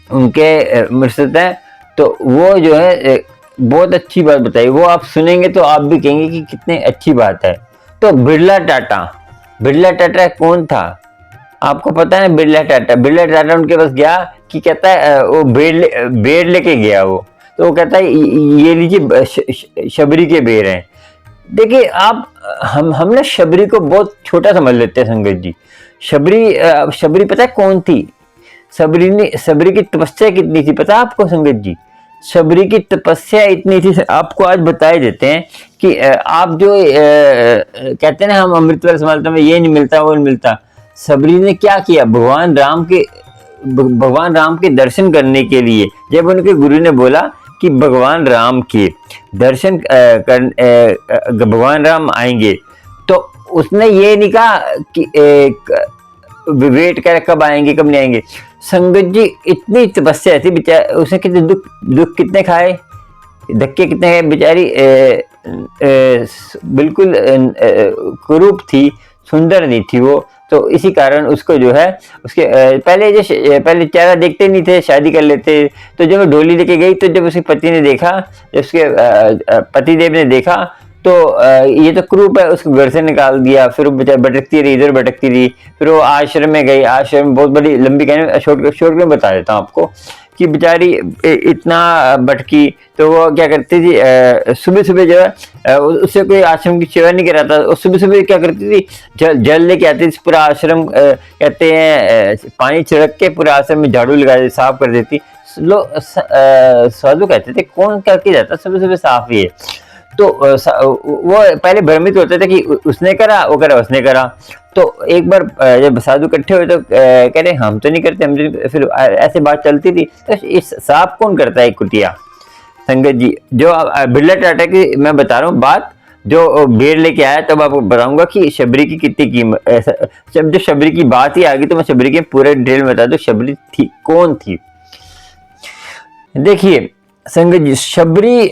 उनके मुर्शिद है, तो वो जो है बहुत अच्छी बात बताई। वो आप सुनेंगे तो आप भी कहेंगे कि कितनी अच्छी बात है। तो बिरला टाटा कौन था आपको पता है? बिरला टाटा उनके पास गया कि कहता है वो बेर लेके गया वो, तो वो कहता है ये लीजिए शबरी के बेर हैं। देखिए आप हम ना शबरी को बहुत छोटा समझ लेते हैं संगत जी। शबरी पता है कौन थी? शबरी की तपस्या कितनी थी पता है आपको संगत जी? शबरी की तपस्या इतनी थी, आपको आज बताए देते हैं कि आप जो कहते हैं ना हम अमृत वेला संभालते हैं, ये नहीं मिलता वो नहीं मिलता। शबरी ने क्या किया, भगवान राम के दर्शन करने के लिए जब उनके गुरु ने बोला कि भगवान राम के दर्शन भगवान राम आएंगे, तो उसने ये नहीं कहा कि वेट कर कब आएंगे कब नहीं आएंगे। संगत जी इतनी तपस्या थी, बेचारा उसने कितने दुख कितने खाए, धक्के कितने हैं बेचारी, बिल्कुल कुरूप थी, सुंदर नहीं थी वो। तो इसी कारण उसको जो है उसके पहले चेहरा देखते नहीं थे, शादी कर लेते। तो जब वो डोली लेके गई तो जब उसके पति ने देखा, जब उसके पतिदेव ने देखा तो ये तो क्रूप है, उसको घर से निकाल दिया। फिर वो बेचारी भटकती रही, इधर भटकती रही। फिर वो आश्रम में गई, आश्रम में बहुत बड़ी लंबी कहने शॉर्ट में बता देता हूँ आपको कि बेचारी इतना भटकी। तो वो क्या करती थी, सुबह सुबह जो है उससे कोई आश्रम की सेवा नहीं कराता, और सुबह सुबह क्या करती थी, जल लेके आती थी, पूरा आश्रम कहते हैं पानी छिड़क के पूरा आश्रम में झाड़ू लगा देती, साफ कर देती। लोग साधु कहते थे कौन करके जाता सुबह सुबह साफ ये। तो वो पहले भ्रमित होते थे कि उसने करा, वो करा, उसने करा। तो एक बार जब साधु इकट्ठे हुए तो कह रहे हम तो नहीं करते, हम तो। फिर ऐसे बात चलती थी। तो इस साफ कौन करता है कुटिया संगत जी? जो बिरला टाटा की मैं बता रहा हूँ बात, जो भेड़ लेके आया, तब आपको बताऊंगा कि शबरी की कितनी कीमत। जब शबरी की बात ही आ गई तो मैं शबरी के पूरे डिटेल में बता दूं शबरी थी कौन थी। देखिए संगत जी, शबरी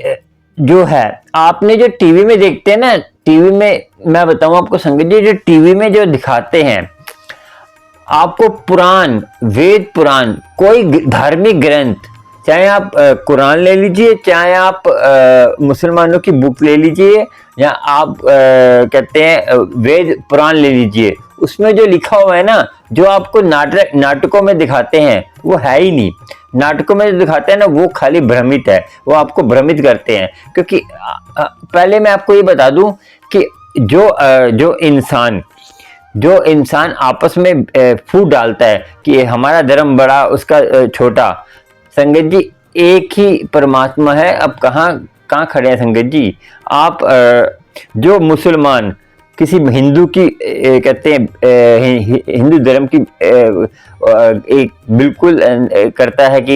जो है आपने जो टीवी में देखते हैं ना, टीवी में मैं बताऊं आपको संगत जी, जो टीवी में जो दिखाते हैं आपको पुराण, वेद पुराण, कोई धार्मिक ग्रंथ, चाहे आप कुरान ले लीजिए, चाहे आप मुसलमानों की बुक ले लीजिए, या आप कहते हैं वेद पुराण ले लीजिए, उसमें जो लिखा हुआ है ना, जो आपको नाटकों में दिखाते हैं वो है ही नहीं। नाटकों में जो दिखाते हैं ना वो खाली भ्रमित है, वो आपको भ्रमित करते हैं। क्योंकि पहले मैं आपको ये बता दूं कि जो इंसान आपस में फूट डालता है कि हमारा धर्म बड़ा उसका छोटा, संगत जी एक ही परमात्मा है। अब कहाँ खड़े हैं संगत जी आप? जो मुसलमान किसी हिंदू की कहते हैं हिंदू धर्म की एक बिल्कुल करता है कि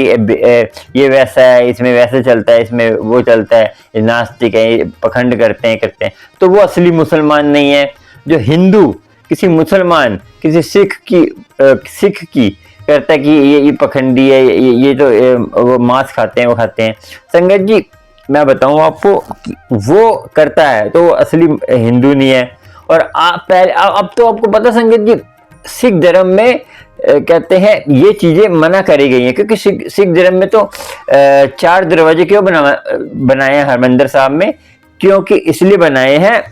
ये वैसा है, इसमें वैसे चलता है, इसमें वो चलता है, ये नास्तिक है, ये पखंड करते हैं, तो वो असली मुसलमान नहीं है। जो हिंदू किसी मुसलमान, किसी सिख की करता है कि ये पखंडी है, ये तो वो मांस खाते हैं, वो खाते हैं। संगत जी मैं बताऊं आपको, वो करता है तो वो असली हिंदू नहीं है। और अब तो आपको पता संगत जी, सिख धर्म में कहते हैं ये चीजें मना करी गई हैं। क्योंकि सिख धर्म में तो 4 दरवाजे क्यों बनाए हैं हरमंदिर साहब में? क्योंकि इसलिए बनाए हैं,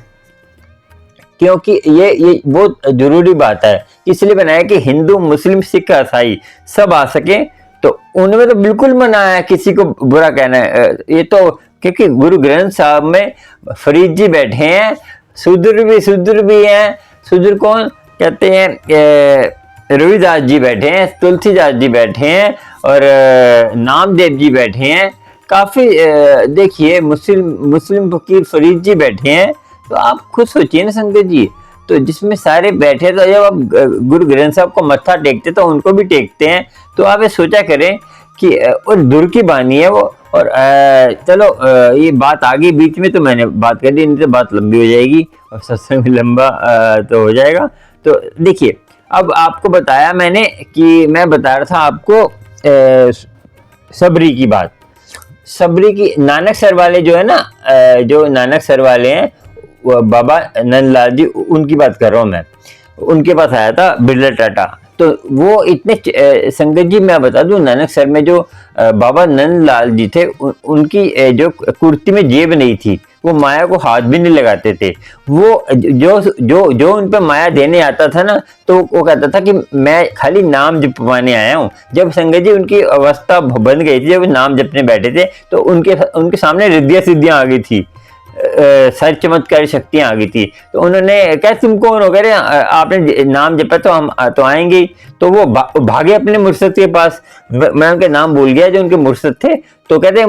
क्योंकि ये बहुत जरूरी बात है। इसलिए बनाया कि हिंदू, मुस्लिम, सिख, ईसाई सब आ सके। तो उनमें तो बिल्कुल मना है किसी को बुरा कहना है। ये तो क्योंकि गुरु ग्रंथ साहब में फरीद जी बैठे हैं, शूद्र भी हैं। शूद्र कौन कहते हैं? रविदास जी बैठे हैं, तुलसीदास जी बैठे हैं, और नामदेव जी बैठे हैं। काफी देखिए मुस्लिम फकीर फरीद जी बैठे हैं। तो आप खुद सोचिए ना संगत जी, तो जिसमें सारे बैठे, तो जब आप गुरु ग्रंथ साहब को मत्था टेकते तो उनको भी टेकते हैं। तो आप ये सोचा करें कि और दूर की बानी है वो। और चलो ये बात आ गई बीच में तो मैंने बात कर दी, नहीं तो बात लंबी हो जाएगी और सत्संग भी लंबा तो हो जाएगा। तो देखिए अब आपको बताया मैंने कि मैं बता रहा था आपको सबरी की बात। सबरी की नानक सर वाले जो है ना, जो नानक सर वाले हैं, बाबा नंदलाल जी, उनकी बात कर रहा हूँ मैं। उनके पास आया था बिरला टाटा। तो वो इतने संगत जी मैं बता दूं, नानक सर में जो बाबा नंदलाल जी थे, उनकी जो कुर्ती में जेब नहीं थी, वो माया को हाथ भी नहीं लगाते थे। वो जो उन पे माया देने आता था ना, तो वो कहता था कि मैं खाली नाम जपवाने आया हूँ। जब संगत जी उनकी अवस्था बन गई थी, जब नाम जपने बैठे थे, तो उनके सामने रिद्धियां सिद्धियां आ गई थी, सारी चमत्कारी शक्तियां आ गई थी। तो उन्होंने कहा तुम कौन हो? कह रहे आपने नाम जपा तो हम तो आएंगे। तो वो भागे अपने मुर्शद के पास। मैं उनके नाम भूल गया जो उनके मुर्शद थे। तो कहते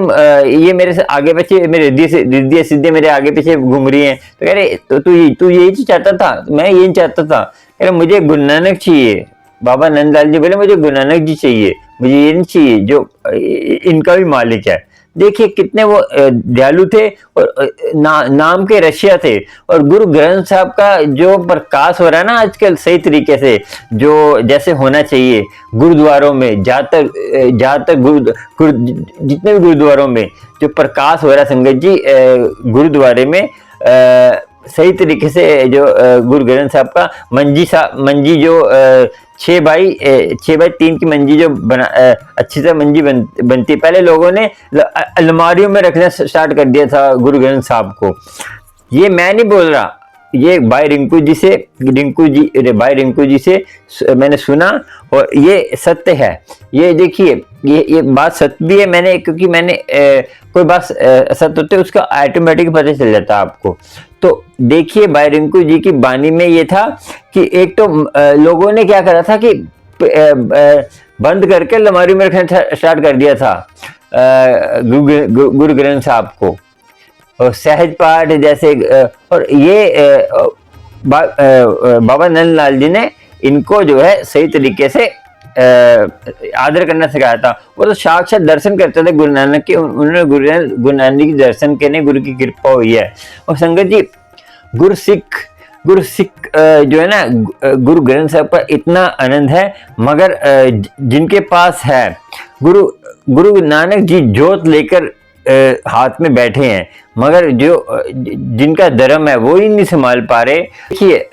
ये मेरे से आगे पीछे, मेरे रिद्धियां सिद्धियां मेरे आगे पीछे घूम रही हैं। तो कह रहे तो तू यही चाहता था? मैं यही चाहता था। कह रहे मुझे गुरु नानक चाहिए। बाबा नंदलाल जी बोले मुझे गुरु नानक जी चाहिए, मुझे ये नहीं चाहिए जो इनका भी मालिक है। देखिए कितने वो दयालु थे और नाम के रशिया थे। और गुरु ग्रंथ साहब का जो प्रकाश हो रहा है ना आजकल सही तरीके से, जो जैसे होना चाहिए गुरुद्वारों में, ज्यादातर जितने भी गुरुद्वारों में जो प्रकाश हो रहा है संगत जी, गुरुद्वारे में सही तरीके से जो गुरु ग्रंथ साहब का मंजी जो 6x3 की मंजी जो अच्छी से मंजी बनती, पहले लोगों ने अलमारियों में रखना स्टार्ट कर दिया था गुरु ग्रंथ साहब को। ये मैं नहीं बोल रहा, ये भाई रिंकू जी से मैंने सुना और ये सत्य है। ये देखिए ये बात सत्य भी है, मैंने क्योंकि मैंने कोई बात सत्य होते उसका ऑटोमेटिक पता चल जाता है आपको। तो देखिए भाई रिंकू जी की बानी में ये था कि एक तो लोगों ने क्या करा था कि बंद करके अलमारी में रखना स्टार्ट कर दिया था गुरु ग्रंथ साहब को, और सहज पाठ जैसे, और ये बाबा नंदलाल जी ने इनको जो है सही तरीके से आदर करना सिखाया था। वो तो साक्षात दर्शन करते थे गुरु नानक के, उन्होंने गुरु नानक की दर्शन करने गुरु की कृपा हुई है। और संगत जी गुरु सिख जो है ना, गुरु ग्रंथ साहब पर इतना आनंद है, मगर जिनके पास है गुरु नानक जी जोत लेकर हाथ में बैठे हैं, मगर जो जिनका धर्म है वो ही नहीं संभाल पा रहे। देखिए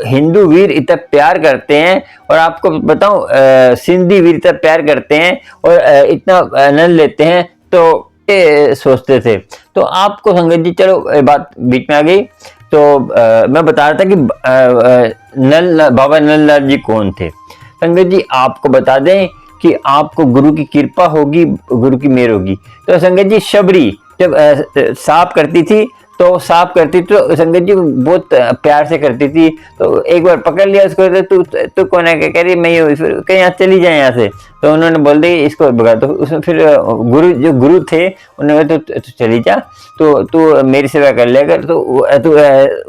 हिंदू वीर इतना प्यार करते हैं, और आपको बताऊं सिंधी वीर इतना प्यार करते हैं और इतना आनंद लेते हैं, तो ये सोचते थे। तो आपको संगत जी, चलो बात बीच में आ गई, तो मैं बता रहा था कि बाबा नंदलाल जी कौन थे। संगत जी आपको बता दें कि आपको गुरु की कृपा होगी, गुरु की मेहर होगी। तो संगत जी शबरी जब साफ करती थी तो संगत जी बहुत प्यार से करती थी। तो एक बार पकड़ लिया उसको, तो तू कौन है, कह रही मैं हूँ, फिर कहीं यहाँ चली जाए यहाँ से। तो उन्होंने बोल दी इसको भगा। तो उसमें फिर गुरु थे, उन्होंने तो चली जा, तो तू मेरी सेवा कर लिया कर। तो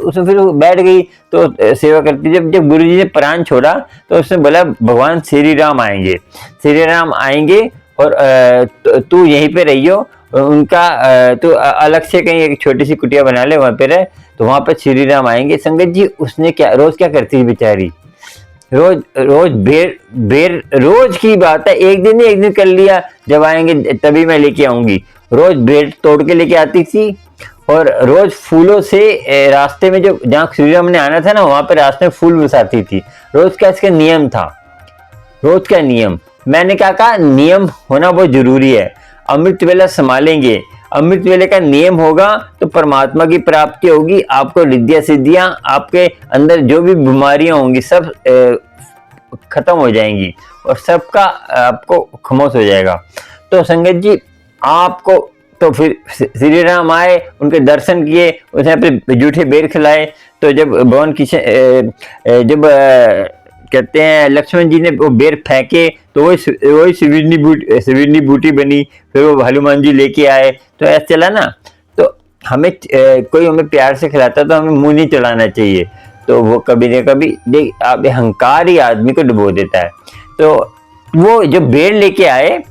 उसमें फिर बैठ गई तो सेवा करती। जब गुरु जी ने प्राण छोड़ा तो उसने बोला भगवान श्री राम आएंगे और तू यहीं पे रहियो, उनका तो अलग से कहीं एक छोटी सी कुटिया बना ले, वहां पे रहे, तो वहां पे श्री राम आएंगे। संगत जी उसने रोज क्या करती थी बेचारी, रोज बेर रोज की बात है, एक दिन कर लिया, जब आएंगे तभी मैं लेके आऊंगी। रोज बेर तोड़ के लेके आती थी, और रोज फूलों से रास्ते में जो जहाँ श्री राम ने आना था ना, वहां पे रास्ते में फूल बरसाती थी। रोज का इसका नियम था, रोज का नियम। मैंने क्या कहा, नियम होना बहुत जरूरी है। अमृत वेला संभालेंगे, अमृत वेले का नियम होगा तो परमात्मा की प्राप्ति होगी, आपको रिद्धियां सिद्धियां, आपके अंदर जो भी बीमारियां होंगी सब खत्म हो जाएंगी, और सबका आपको खमोश हो जाएगा। तो संगत जी आपको तो फिर श्री राम आए, उनके दर्शन किए, उसने फिर जूठे बेर खिलाए। तो जब भगवान जब कहते हैं लक्ष्मण जी ने वो बेर फेंके तो वही सिविरनी बूटी बनी, फिर वो हनुमान जी लेके आए। तो ऐसा चला ना। तो हमें कोई हमें प्यार से खिलाता तो हमें मुंह नहीं चलाना चाहिए। तो वो कभी न कभी देख आप अहंकार ही आदमी को डुबो देता है। तो वो जो बेर लेके आए,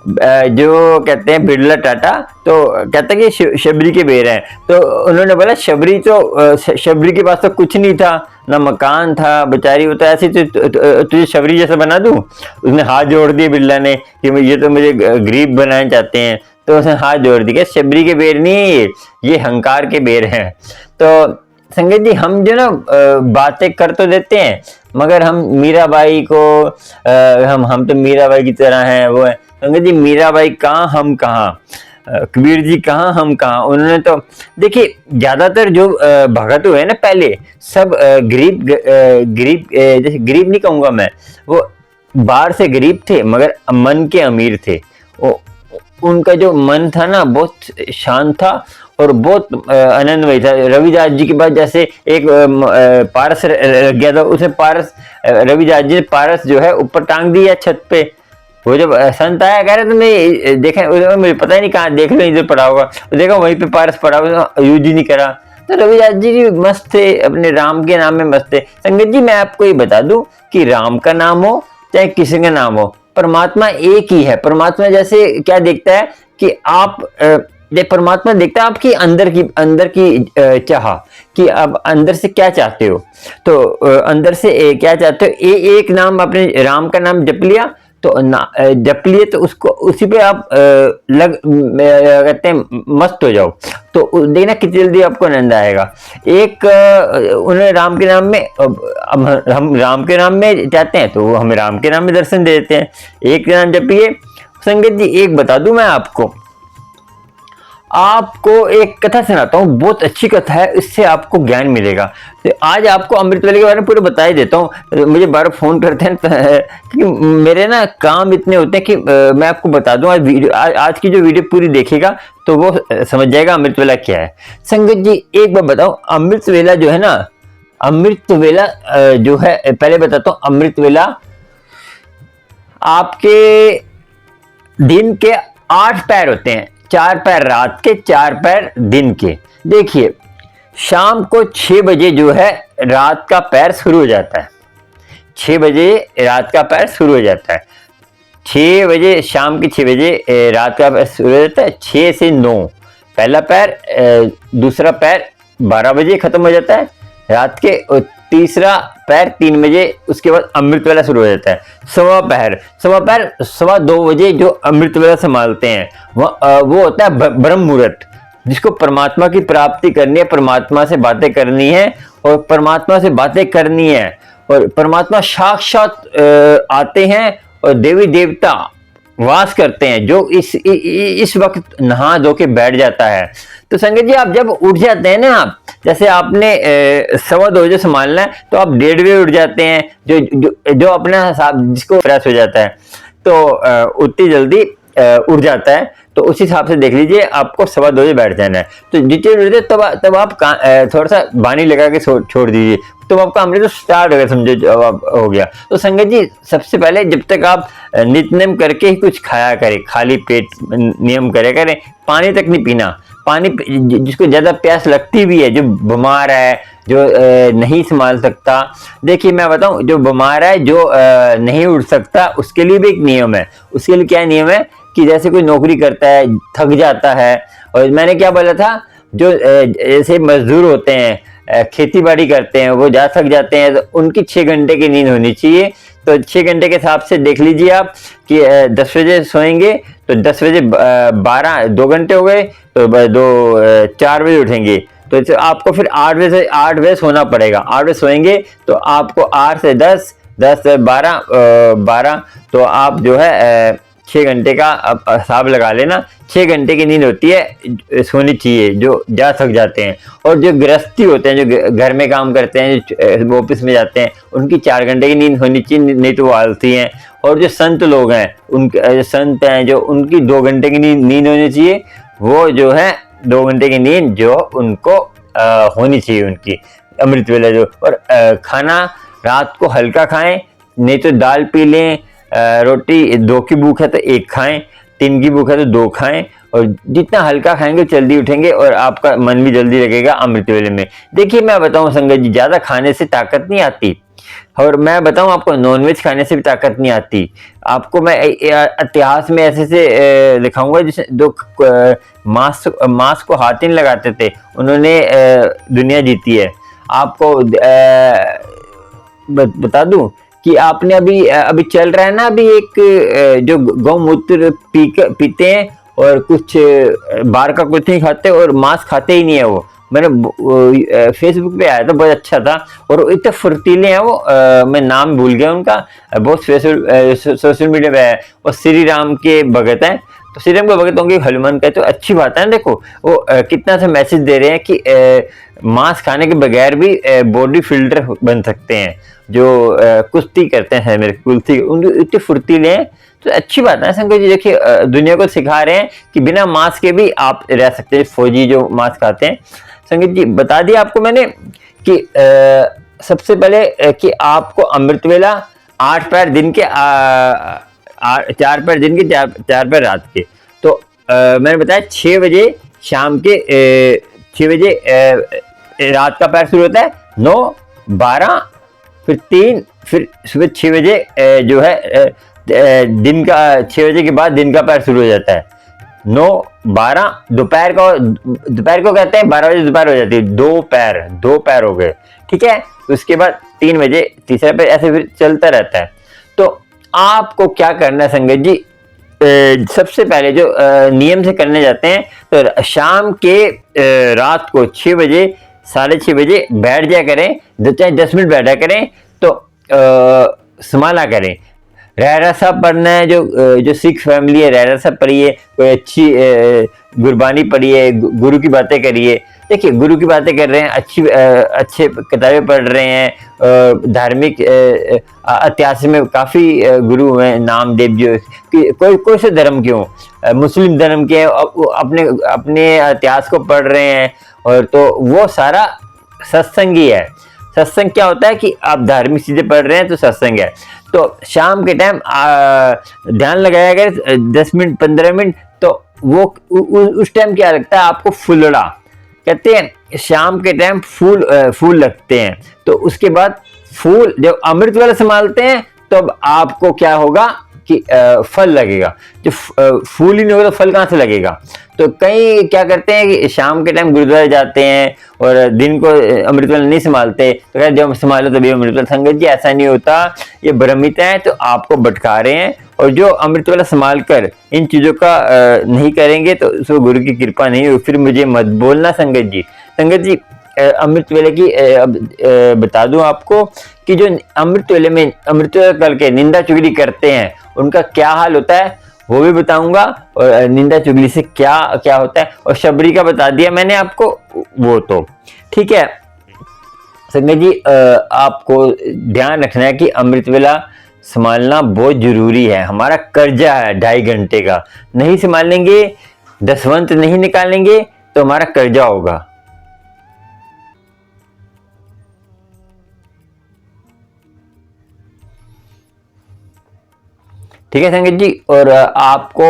जो कहते हैं बिरला टाटा, तो कहता है कि शबरी के बेर हैं। तो उन्होंने बोला शबरी के पास तो कुछ नहीं था, ना मकान था बेचारी, वो तो ऐसे तुझे शबरी जैसा बना दूं। उसने हाथ जोड़ दिए बिरला ने कि ये तो मुझे गरीब बनाना चाहते हैं। तो उसने हाथ जोड़ दिया, शबरी के बेर नहीं है ये हंकार के बेर हैं। तो संगत जी हम जो ना बातें कर तो देते हैं, मगर हम मीराबाई को हम तो मीराबाई की तरह हैं, वो है। संगत जी मीराबाई कहाँ, हम कहाँ, कबीर जी कहाँ, हम कहाँ। उन्होंने तो देखिए ज्यादातर जो भगत हुए ना पहले, सब गरीब जैसे गरीब नहीं कहूंगा मैं, वो बाहर से गरीब थे मगर मन के अमीर थे। वो उनका जो मन था ना बहुत शांत था और बहुत आनंदमय था। रविदास जी के बाद जैसे एक पारस गया था, उसे पारस रविदास जी ने पारस जो है ऊपर टांग दिया छत पे। वो जब संत आया कह रहे तुमने देखा, मुझे पता ही नहीं कहाँ, देख लो इधर पड़ा होगा, तो देखा वहीं पे पारस पड़ा हुआ, यूज ही नहीं करा। तो रविदास जी मस्त थे, अपने राम के नाम में मस्त थे। संगत जी मैं आपको ये बता दूं कि राम का नाम हो चाहे किसी का नाम हो, परमात्मा एक ही है। परमात्मा जैसे क्या देखता है कि आप परमात्मा देखता है आपकी अंदर की चाह कि आप अंदर से क्या चाहते हो। तो अंदर से क्या चाहते हो, एक नाम आपने राम का नाम जप लिया तो जप लिए तो उसको उसी पे आप कहते हैं मस्त हो जाओ, तो देखना कितनी जल्दी आपको आनंद आएगा। एक उन्होंने राम के नाम में, अब हम राम के नाम में चाहते हैं तो वो हमें राम के नाम में दर्शन दे देते हैं। एक नाम जपिए। संगत जी एक बता दूं मैं आपको एक कथा सुनाता हूँ, बहुत अच्छी कथा है, इससे आपको ज्ञान मिलेगा। तो आज आपको अमृत वेले के बारे में पूरा बता ही देता हूँ। मुझे बार फोन करते हैं क्योंकि मेरे ना काम इतने होते हैं कि मैं आपको बता दूं। आज की जो वीडियो पूरी देखेगा तो वो समझ जाएगा अमृत वेला क्या है। संगत जी एक बार बताओ, अमृत वेला जो है ना, अमृत वेला जो है, पहले बताता हूँ, अमृत वेला आपके दिन के 8 पैर होते हैं, 4 पैर रात के, 4 पैर दिन के। देखिए शाम को 6 बजे जो है रात का पैर शुरू हो जाता है। 6 बजे रात का पैर शुरू हो जाता है। 6 बजे, शाम के 6 बजे रात का पैर शुरू हो जाता है। 6 से 9 पहला पैर, दूसरा पैर 12 बजे खत्म हो जाता है रात के, और तीसरा पैर 3 बजे, उसके बाद अमृत वेला शुरू हो जाता है। सवा पैर 2:15 बजे जो अमृत वेला संभालते हैं वो होता है ब्रह्म मुहूर्त, जिसको परमात्मा की प्राप्ति करनी है, परमात्मा से बातें करनी है, और परमात्मा से बातें करनी है, और परमात्मा साक्षात आते हैं और देवी देवता वास करते हैं, जो इस वक्त नहा धो के बैठ जाता है। तो संगत जी आप जब उठ जाते हैं ना, आप जैसे आपने 2:15 बजे संभालना है तो आप 1:30 बजे उठ जाते हैं, जो अपना हिसाब जिसको फ्रेश हो जाता है तो उतनी जल्दी उठ जाता है, तो उस हिसाब से देख लीजिए आपको 2:15 बजे बैठ जाना है। तो जितने तब आप थोड़ा सा बानी लगा के छोड़ दीजिए, तो आपका अमृत स्टार्ट हो गया, समझो जब हो गया। तो संगत जी सबसे पहले जब तक आप नित्य करके ही कुछ खाया करें, खाली पेट नियम करें, पानी तक नहीं पीना। पानी जिसको ज्यादा प्यास लगती भी है, जो बीमार है, जो नहीं संभाल सकता, देखिए मैं बताऊं, जो बीमार है, जो नहीं उठ सकता, उसके लिए भी एक नियम है। उसके लिए क्या नियम है कि जैसे कोई नौकरी करता है, थक जाता है, और मैंने क्या बोला था, जो ऐसे मजदूर होते हैं, खेती बाड़ी करते हैं, वो जा थक जाते हैं, तो उनकी 6 घंटे की नींद होनी चाहिए। तो 6 घंटे के हिसाब से देख लीजिए आप कि 10 बजे सोएंगे तो 10 बजे 2 घंटे हो गए, तो 4 बजे उठेंगे, तो आपको फिर 8 बजे सोना पड़ेगा। 8 बजे सोएंगे तो आपको 8 से 10, 10 से 12, तो आप जो है 6 घंटे का हिसाब लगा लेना। 6 घंटे की नींद होती है, सोनी चाहिए, जो जा थक जाते हैं। और जो गृहस्थी होते हैं, जो घर में काम करते हैं, जो ऑफिस में जाते हैं, उनकी 4 घंटे की नींद होनी चाहिए, नहीं तो वो आलसी हैं। और जो संत लोग हैं, उनके संत हैं जो, उनकी 2 घंटे की नींद होनी चाहिए, वो जो है 2 घंटे की नींद जो उनको होनी चाहिए उनकी अमृत वेला जो। और खाना रात को हल्का खाएं, नहीं तो दाल पी लें, रोटी 2 की भूख है तो 1 खाएं, 3 की भूख है तो 2 खाएं, और जितना हल्का खाएंगे जल्दी उठेंगे और आपका मन भी जल्दी लगेगा अमृत वेले में। देखिए मैं बताऊं संगत जी, ज्यादा खाने से ताकत नहीं आती, और मैं बताऊं आपको नॉनवेज खाने से भी ताकत नहीं आती। आपको मैं इतिहास में ऐसे से दिखाऊंगा जिसे दो मांस को हाथ नहीं लगाते थे, उन्होंने दुनिया जीती है। आपको बता दूं कि आपने अभी चल रहा है ना, अभी एक जो गौमूत्र पीते हैं और कुछ बाहर का कुछ नहीं खाते और मांस खाते ही नहीं है वो। मैंने फेसबुक पे आया था, बहुत अच्छा था, और इतने फुर्तीले हैं वो, मैं नाम भूल गया उनका, बहुत सोशल मीडिया पे है। और श्री राम के भगत हैं, तो श्री राम के भगत होंगे हनुमान का, तो अच्छी बात है ना। देखो वो कितना सा मैसेज दे रहे हैं कि मांस खाने के बगैर भी बॉडी फिल्टर बन सकते हैं, जो कुश्ती करते हैं, मेरे कुश्ती उनके इतने फुर्तीले हैं, तो अच्छी बात है शंकर जी। देखिए दुनिया को सिखा रहे हैं कि बिना मांस के भी आप रह सकते हैं, फौजी जो मांस खाते हैं। संगीत जी बता दिया आपको मैंने कि सबसे पहले कि आपको अमृत वेला 8 पैर दिन के 4 पैर दिन के 4 पैर रात के। तो मैंने बताया 6 बजे शाम के 6 बजे रात का पैर शुरू होता है, 9, 12, फिर 3, फिर सुबह 6 बजे जो है दिन का 6 बजे के बाद दिन का पहर शुरू हो जाता है। 9, 12 दोपहर को कहते हैं 12 बजे दोपहर हो जाती है, दो पैर हो गए, ठीक है। उसके बाद 3 बजे तीसरा पैर, ऐसे फिर चलता रहता है। तो आपको क्या करना है संगत जी, सबसे पहले जो नियम से करने जाते हैं तो शाम के रात को 6 बजे 6:30 बजे बैठ जाया करें, चाहे 10 मिनट बैठा करें, तो संभाला करें। रहरा साहब पढ़ना है, जो सिख फैमिली है रहरा साहब पढ़िए, कोई अच्छी गुरबानी पढ़िए, गुरु की बातें करिए। देखिए गुरु की बातें कर रहे हैं, अच्छे किताबें पढ़ रहे हैं, धार्मिक इतिहास में काफ़ी गुरु हैं, नामदेव जी, कोई से धर्म क्यों, मुस्लिम धर्म के अपने इतिहास को पढ़ रहे हैं, और तो वो सारा सत्संग ही है। सत्संग क्या होता है कि आप धार्मिक चीजें पढ़ रहे हैं तो सत्संग है। तो शाम के टाइम ध्यान लगाया अगर 10 मिनट 15 मिनट, तो वो उस टाइम क्या लगता है आपको, फुलड़ा कहते हैं, शाम के टाइम फूल लगते हैं। तो उसके बाद फूल जब अमृत वाला संभालते हैं तो अब आपको क्या होगा कि फल लगेगा। जो फूल ही नहीं होगा तो फल कहाँ से लगेगा। तो कई क्या करते हैं कि शाम के टाइम गुरुद्वारे जाते हैं और दिन को अमृत वाला नहीं संभालते, तो कहते जब संभालो तभी अमृत वाला। संगत जी ऐसा नहीं होता, ये भ्रमित है, तो आपको भटका रहे हैं। और जो अमृत वाला संभाल कर इन चीजों का नहीं करेंगे तो उसको गुरु की कृपा नहीं होगी। फिर मुझे मत बोलना संगत जी। संगत जी अमृत वेले की अब बता दूं आपको कि जो अमृत वेले में अमृत वेला करके निंदा चुगली करते हैं उनका क्या हाल होता है वो भी बताऊंगा, और निंदा चुगली से क्या क्या होता है। और शबरी का बता दिया मैंने आपको, वो तो ठीक है। संगत जी आपको ध्यान रखना है कि अमृत वेला संभालना बहुत जरूरी है, हमारा कर्जा है 2.5 घंटे का। नहीं संभालेंगे, दसवंत नहीं निकालेंगे तो हमारा कर्जा होगा। ठीक है संगत जी, और आपको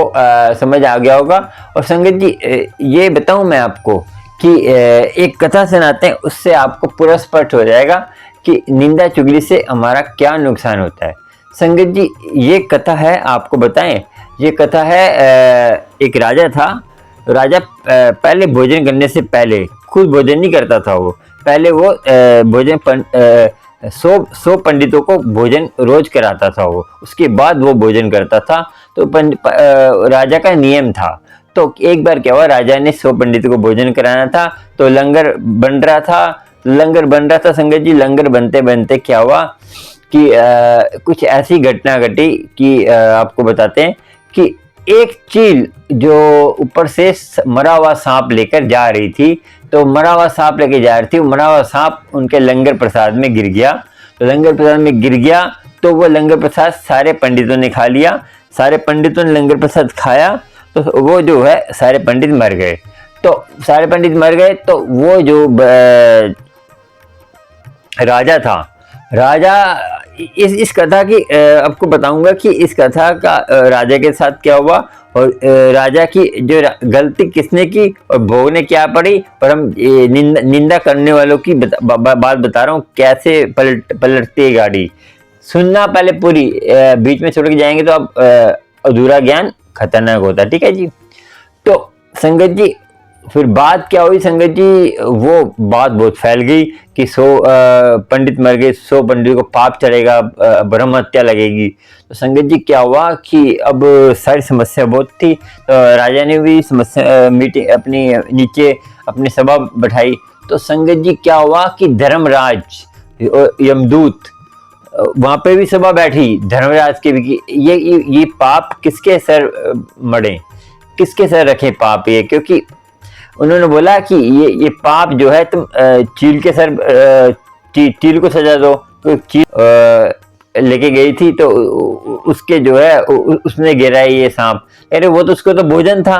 समझ आ गया होगा। और संगत जी ये बताऊं मैं आपको कि एक कथा सुनाते हैं, उससे आपको पूरा स्पष्ट हो जाएगा कि निंदा चुगली से हमारा क्या नुकसान होता है। संगत जी ये कथा है, आपको बताएं, ये कथा है एक राजा था। राजा पहले भोजन करने से पहले खुद भोजन नहीं करता था, वो पहले वो भोजन 100 पंडितों को भोजन रोज कराता था वो, उसके बाद वो भोजन करता था। तो राजा का नियम था। तो एक बार क्या हुआ, राजा ने 100 पंडितों को भोजन कराना था, तो लंगर बन रहा था संगत जी। लंगर बनते बनते क्या हुआ कि कुछ ऐसी घटना घटी कि आपको बताते हैं कि एक चील जो ऊपर से मरा हुआ सांप लेकर जा रही थी, तो मरा हुआ सांप लेके जा रही थी, मरा हुआ सांप उनके लंगर प्रसाद में गिर गया। तो लंगर प्रसाद में गिर गया तो वो लंगर प्रसाद सारे पंडितों ने खा लिया। सारे पंडितों ने लंगर प्रसाद खाया तो वो जो है सारे पंडित मर गए। तो सारे पंडित मर गए तो वो जो राजा था, राजा इस कथा की आपको बताऊंगा कि इस कथा का राजा के साथ क्या हुआ, और राजा की जो गलती किसने की और भोगने क्या पड़ी, और हम निंदा करने वालों की बात बता रहा हूँ, कैसे पलटती है गाड़ी। सुनना पहले पूरी, बीच में छोड़ के जाएंगे तो अब अधूरा ज्ञान खतरनाक होता है। ठीक है जी। तो संगत जी फिर बात क्या हुई संगत जी, वो बात बहुत फैल गई कि 100 पंडित मर गए, 100 पंडितों को पाप चढ़ेगा, ब्रह्म हत्या लगेगी। तो संगत जी क्या हुआ कि अब सारी समस्या बहुत थी, तो राजा ने भी समस्या मीटिंग अपनी नीचे अपनी सभा बैठाई। तो संगत जी क्या हुआ कि धर्मराज यमदूत वहां पे भी सभा बैठी, धर्मराज के भी, ये पाप किसके सर मड़े, किसके सर रखे पाप ये, क्योंकि उन्होंने बोला कि ये पाप जो है तुम चील के सर, चील को सजा दो। तो चील लेके गई थी तो उसके जो है उसने गिरा ये सांप। अरे वो तो उसको तो भोजन था,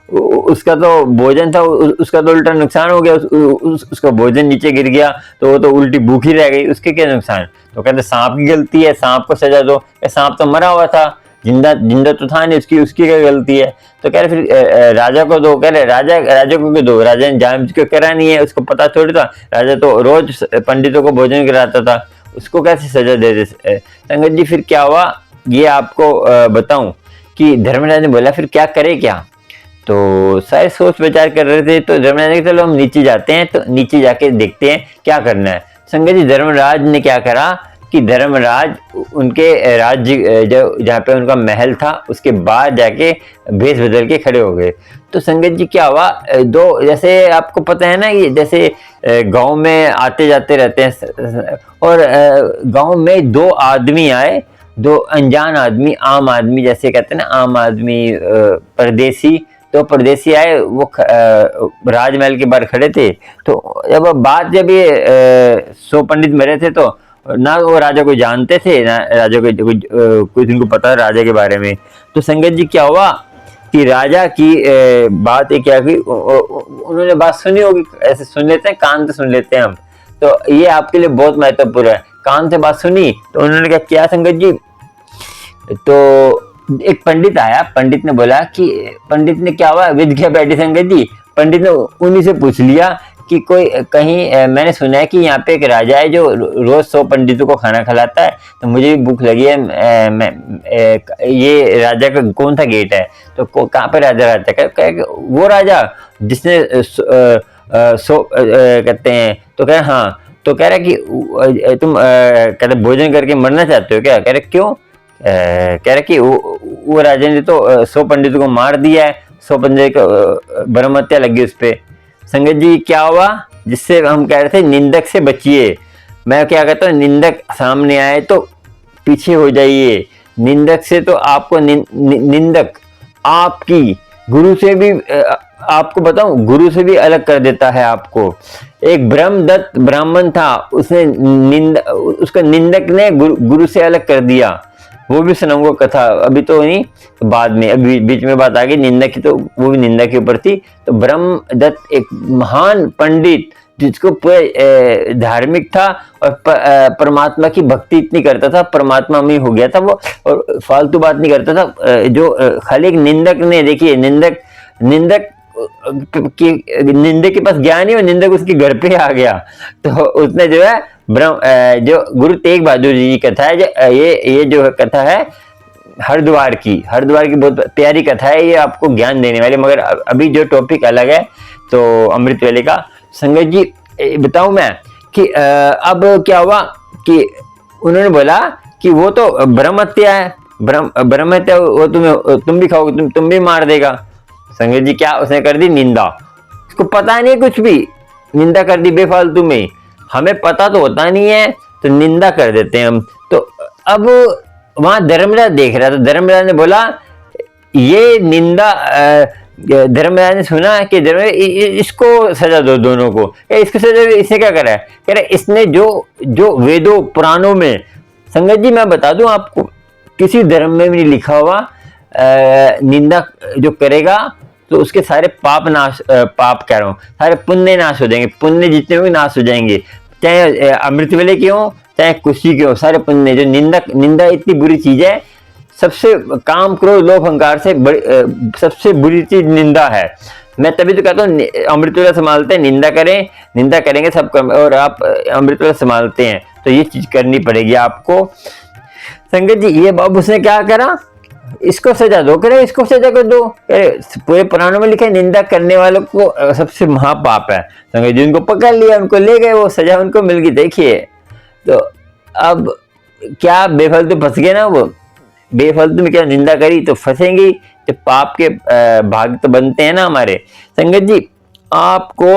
उसका तो भोजन था, उसका तो उल्टा नुकसान हो गया। उसका भोजन नीचे गिर गया तो वो तो उल्टी भूखी रह गई, उसके क्या नुकसान। तो कहते सांप की गलती है, सांप को सजा दो। सांप तो मरा हुआ था, जिंदा तो था नहीं, उसकी क्या गलती है। तो कह रहे फिर राजा को दो, कह रहे राजा को क्यों दो, राजा ने जानबूझ करा नहीं है, उसको पता थोड़ी था, राजा तो रोज पंडितों को भोजन कराता था, उसको कैसे सजा दे दे। संगत जी फिर क्या हुआ ये आपको बताऊं कि धर्मराज ने बोला फिर क्या करे क्या। तो सारे सोच विचार कर रहे थे, तो धर्मराज ने कहा चलो हम नीचे जाते हैं, तो नीचे जाके देखते हैं क्या करना है। संगत जी धर्मराज ने क्या करा कि धर्मराज उनके राज्य जो जहाँ पे उनका महल था उसके बाहर जाके भेष बदल के खड़े हो गए। तो संगत जी क्या हुआ, दो, जैसे आपको पता है ना ये जैसे गांव में आते जाते रहते हैं, और गांव में दो आदमी आए, दो अनजान आदमी, आम आदमी जैसे कहते हैं ना, आम आदमी परदेसी, तो परदेसी आए, वो राजमहल के बाहर खड़े थे। तो जब ये 100 पंडित मरे थे, तो ना वो राजा को जानते थे ना राजा को कुछ उनको पता राजा के बारे में। तो संगत जी क्या हुआ कि राजा की बात क्या की, उन्होंने बात सुनी होगी, ऐसे सुन लेते हैं, कान से सुन लेते हैं हम, तो ये आपके लिए बहुत महत्वपूर्ण है। कान से बात सुनी तो उन्होंने क्या किया संगत जी, तो एक पंडित आया, पंडित ने बोला कि, पंडित ने क्या हुआ, विध क्या बैठी संगत जी, पंडित ने उन्हीं से पूछ लिया कि कोई कहीं मैंने सुना है कि यहाँ पे एक राजा है जो रोज 100 पंडितों को खाना खिलाता है, तो मुझे भी भूख लगी है, ये राजा का कौन सा गेट है, तो कहाँ पे राजा रहता है, वो राजा जिसने कहते हैं, तो कह हाँ, तो कह रहा कि तुम कहते भोजन करके मरना चाहते हो क्या, कह रहे क्यों, कह रहे कि वो राजा ने तो 100 पंडितों को मार दिया है, 100 पंडित को ब्रह्म हत्या लगी उस पे। संगत जी क्या हुआ, जिससे हम कह रहे थे निंदक से बचिए। मैं क्या कहता हूँ, निंदक सामने आए तो पीछे हो जाइए, निंदक से तो आपको निंदक आपकी गुरु से भी, आपको बताऊं, गुरु से भी अलग कर देता है आपको। एक ब्रह्मदत्त ब्राह्मण था, उसने उसका निंदक ने गुरु से अलग कर दिया, वो भी सुनाऊंगा कथा, अभी तो नहीं, तो बाद में, अभी बीच में बात आ गई निंदा की, तो वो भी निंदा के ऊपर थी। तो ब्रह्मदत्त एक महान पंडित जिसको पूरे धार्मिक था और परमात्मा की भक्ति इतनी करता था, परमात्मा में हो गया था वो, और फालतू बात नहीं करता था, जो खाली एक निंदक ने, देखिए निंदक के पास ज्ञान ही, और निंदक उसके घर पे आ गया, तो उसने जो है जो गुरु तेग बहादुर जी की कथा है, ये जो कथा है हरिद्वार की बहुत प्यारी कथा है, ये आपको ज्ञान देने वाली, मगर अभी जो टॉपिक अलग है, तो अमृत वेले का। संगत जी बताऊं मैं कि अब क्या हुआ कि उन्होंने बोला कि वो तो ब्रह्म हत्या है, ब्रह्म हत्या, वो तुम भी खाओगे, तुम भी मार देगा। संगत जी क्या उसने कर दी निंदा, उसको पता नहीं कुछ भी, निंदा कर दी बेफालतू में, हमें पता तो होता नहीं है तो निंदा कर देते हैं हम। तो अब वहां धर्मराज देख रहा था, धर्मराज ने बोला ये निंदा, धर्मराज ने सुना कि इसको सजा दो दोनों को, इसको सजा, इसने क्या करा है, कह रहे इसने जो वेदों पुराणों में, संगत जी मैं बता दूं आपको, किसी धर्म में भी नहीं लिखा हुआ निंदा जो करेगा तो उसके सारे पाप पाप कह रहा हूँ, सारे पुण्य नाश हो जाएंगे, पुण्य जितने भी नाश हो जाएंगे, चाहे अमृत वेले के हो चाहे कुशी के हो, सारे पुण्य। जो निंदा इतनी बुरी चीज है, सबसे काम क्रोध लोभ अहंकार से सबसे बुरी चीज निंदा है। मैं तभी तो कहता हूँ अमृत वेला संभालते हैं, निंदा करेंगे सब और आप अमृत वेला संभालते हैं, तो ये चीज करनी पड़ेगी आपको। संगत जी ये बाबू उसने क्या करा, इसको सजा दो, करे इसको सजा कर दो, पूरे पुराणों में लिखा है निंदा करने वालों को सबसे महापाप है। संगत जी उनको पकड़ लिया, उनको ले गए, वो सजा उनको मिल गई। देखिए तो अब क्या बेफालतू फंस गए ना, वो बेफालतू में क्या निंदा करी तो फंसेंगी, तो पाप के भाग तो बनते हैं ना हमारे। संगत जी आपको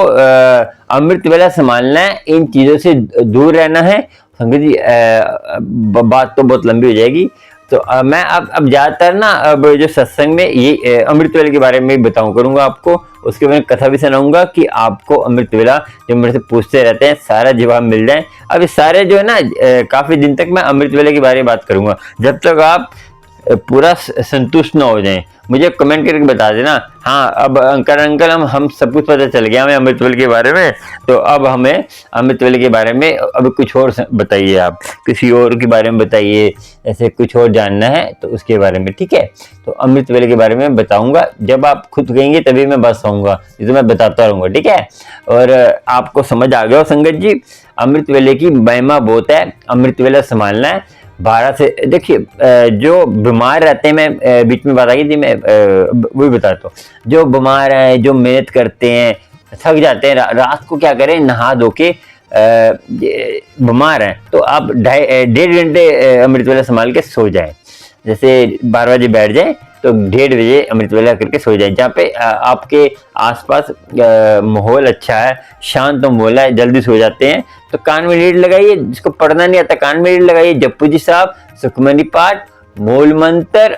अमृत वेला संभालना है, इन चीजों से दूर रहना है। संगत जी बात तो बहुत लंबी हो जाएगी, तो मैं अब ज्यादातर ना अब जो सत्संग में ये अमृत वेला के बारे में बताऊं करूंगा आपको, उसके बाद कथा भी सुनाऊंगा कि आपको अमृत वेला जो मेरे से पूछते रहते हैं सारा जवाब मिल जाए। अब ये सारे जो है ना काफी दिन तक मैं अमृत वेला के बारे में बात करूंगा, जब तक आप पूरा संतुष्ट ना हो जाएं। मुझे कमेंट करके बता देना, हाँ अब अंकल हम सब कुछ पता चल गया हमें अमृत वेले के बारे में, तो अब हमें अमृत वेले के बारे में अब कुछ और बताइए, आप किसी और के बारे में बताइए, ऐसे कुछ और जानना है तो उसके बारे में, ठीक है। तो अमृत वेले के बारे में बताऊंगा, जब आप खुद कहेंगे तभी मैं बताऊंगा, ये तो मैं बताता रहूंगा, ठीक है। और आपको समझ आ गया हो संगत जी, अमृत वेले की महिमा बहुत है, अमृत वेला संभालना है। 12 से देखिए जो बीमार रहते हैं, मैं बीच में बात आई थी, मैं वही बताता हूँ। जो बीमार हैं, जो मेहनत करते हैं, थक जाते हैं, रात को क्या करें, नहा धो के बीमार हैं तो आप 1.5 घंटे अमृत वेला संभाल के सो जाएं। जैसे 12 बजे बैठ जाएं तो 1:30 बजे अमृत वेला करके सो जाए, जहाँ पे आपके आसपास माहौल अच्छा है, शांत माहौल है, जल्दी सो जाते हैं। तो कान में लीड लगाइए, जिसको पढ़ना नहीं आता कान में लीड लगाइए, जप्पू जी साहब, सुखमनी पाठ, मूल मंत्र,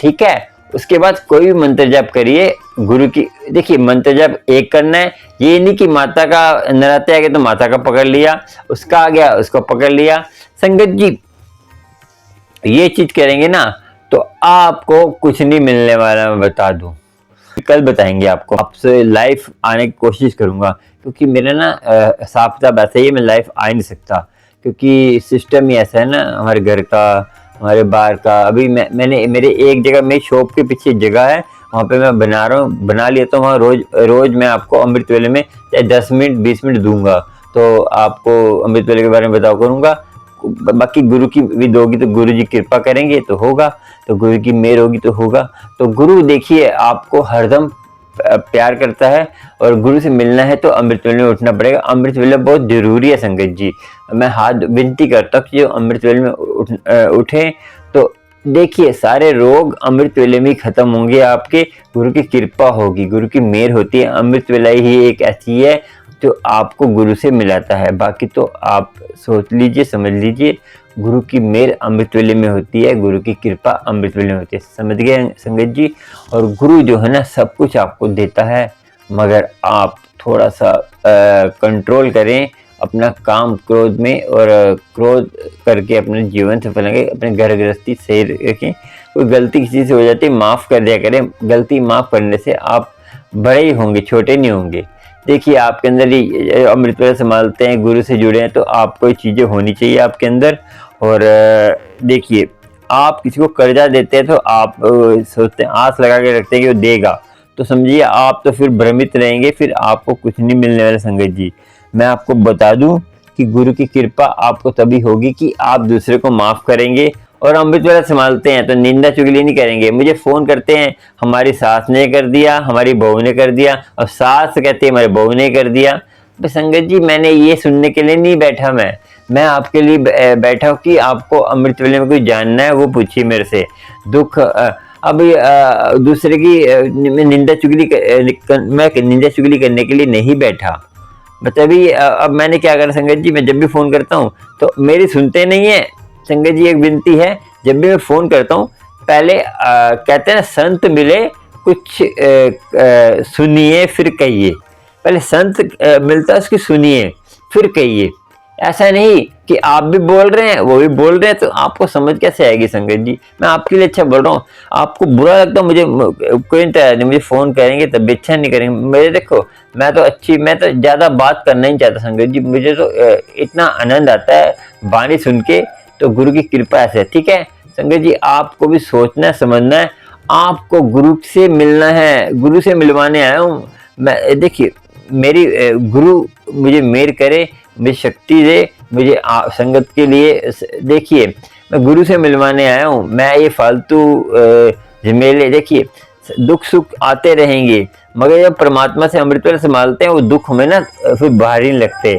ठीक है। उसके बाद कोई भी मंत्र जाप करिए गुरु की। देखिए मंत्र जाप एक करना है, ये नहीं कि माता का नराते आ गए तो माता का पकड़ लिया, उसका आ गया उसको पकड़ लिया। संगत जी ये चीज करेंगे ना तो आपको कुछ नहीं मिलने वाला, मैं बता दूं। कल बताएंगे आपको, आपसे लाइव आने की कोशिश करूंगा, क्योंकि मेरा ना साफ साफ ऐसा ही है, मैं लाइव आ नहीं सकता क्योंकि सिस्टम ही ऐसा है ना हमारे घर का, हमारे बाहर का। अभी मैंने मेरे एक जगह, मेरी शॉप के पीछे जगह है, वहाँ पे मैं बना रहा हूँ, बना लिया तो वहाँ रोज मैं आपको अमृत वेले में चाहे 10 मिनट 20 मिनट दूंगा, तो आपको अमृत वेले के बारे में बताओ करूंगा। बाकी गुरु की भी दोगी तो गुरु जी कृपा करेंगे तो होगा, तो गुरु की मेहर होगी तो होगा। तो गुरु देखिए आपको हरदम प्यार करता है, और गुरु से मिलना है तो अमृत वेले में उठना पड़ेगा। अमृत वेला बहुत जरूरी है संगत जी, मैं हाथ विनती करता हूँ कि जो अमृत वेले में उठे तो देखिए सारे रोग अमृत वेले में खत्म होंगे आपके। गुरु की कृपा होगी, गुरु की मेहर होती है। अमृत वेला ही एक ऐसी है जो आपको गुरु से मिलाता है, बाकी तो आप सोच लीजिए, समझ लीजिए, गुरु की मेहर अमृत वेले में होती है, गुरु की कृपा अमृत वेले में होती है। समझ गए संगत जी। और गुरु जो है ना सब कुछ आपको देता है, मगर आप थोड़ा सा कंट्रोल करें अपना काम क्रोध में, और क्रोध करके अपने जीवन से फैलेंगे, अपने घर गृहस्थी सही रखें। कोई गलती किसी से हो जाती है माफ़ कर दिया करें, गलती माफ़ करने से आप बड़े ही होंगे, छोटे नहीं होंगे। देखिए आपके अंदर ही अमृत वेला संभालते हैं, गुरु से जुड़े हैं, तो आपको ये चीज़ें होनी चाहिए आपके अंदर। और देखिए आप किसी को कर्जा देते हैं तो आप सोचते हैं, आस लगा के रखते हैं कि वो देगा, तो समझिए आप तो फिर भ्रमित रहेंगे, फिर आपको कुछ नहीं मिलने वाला संगत जी। मैं आपको बता दूं कि गुरु की कृपा आपको तभी होगी कि आप दूसरे को माफ़ करेंगे और अमृत वेला संभालते हैं तो निंदा चुगली नहीं करेंगे। मुझे फ़ोन करते हैं, हमारी सास ने कर दिया, हमारी बहू ने कर दिया, और सास कहती है हमारी बहू ने कर दिया। तो संगत जी मैंने ये सुनने के लिए नहीं बैठा, मैं आपके लिए बैठा हूँ कि आपको अमृत वेले में कोई जानना है वो पूछिए मेरे से। दुख अब दूसरे की मैं निंदा चुगली करने के लिए नहीं बैठा। तभी अब मैंने क्या करा संगत जी, मैं जब भी फ़ोन करता हूँ तो मेरी सुनते नहीं है। संगत जी एक विनती है, जब भी मैं फ़ोन करता हूँ पहले कहते हैं ना संत मिले कुछ सुनिए फिर कहिए। पहले संत मिलता है उसकी सुनिए फिर कहिए। ऐसा नहीं कि आप भी बोल रहे हैं वो भी बोल रहे हैं तो आपको समझ कैसे आएगी संगत जी। मैं आपके लिए अच्छा बोल रहा हूँ, आपको बुरा लगता है मुझे कोई नहीं, मुझे फ़ोन करेंगे तब भी अच्छा नहीं करेंगे। मेरे देखो मैं तो ज़्यादा बात करना ही चाहता संगत जी, मुझे तो इतना आनंद आता है वाणी सुन के। तो गुरु की कृपा ऐसे है, ठीक है संगत जी। आपको भी सोचना है, समझना है, आपको गुरु से मिलना है, गुरु से मिलवाने आया हूँ मैं। देखिए मेरी गुरु मुझे मेहर करे, मुझे शक्ति दे, मुझे संगत के लिए। देखिए मैं गुरु से मिलवाने आया हूँ, मैं ये फालतू झमेले, देखिए दुख सुख आते रहेंगे, मगर जब परमात्मा से अमृत वेला संभालते हैं वो दुख हमें ना फिर भारी नहीं लगते,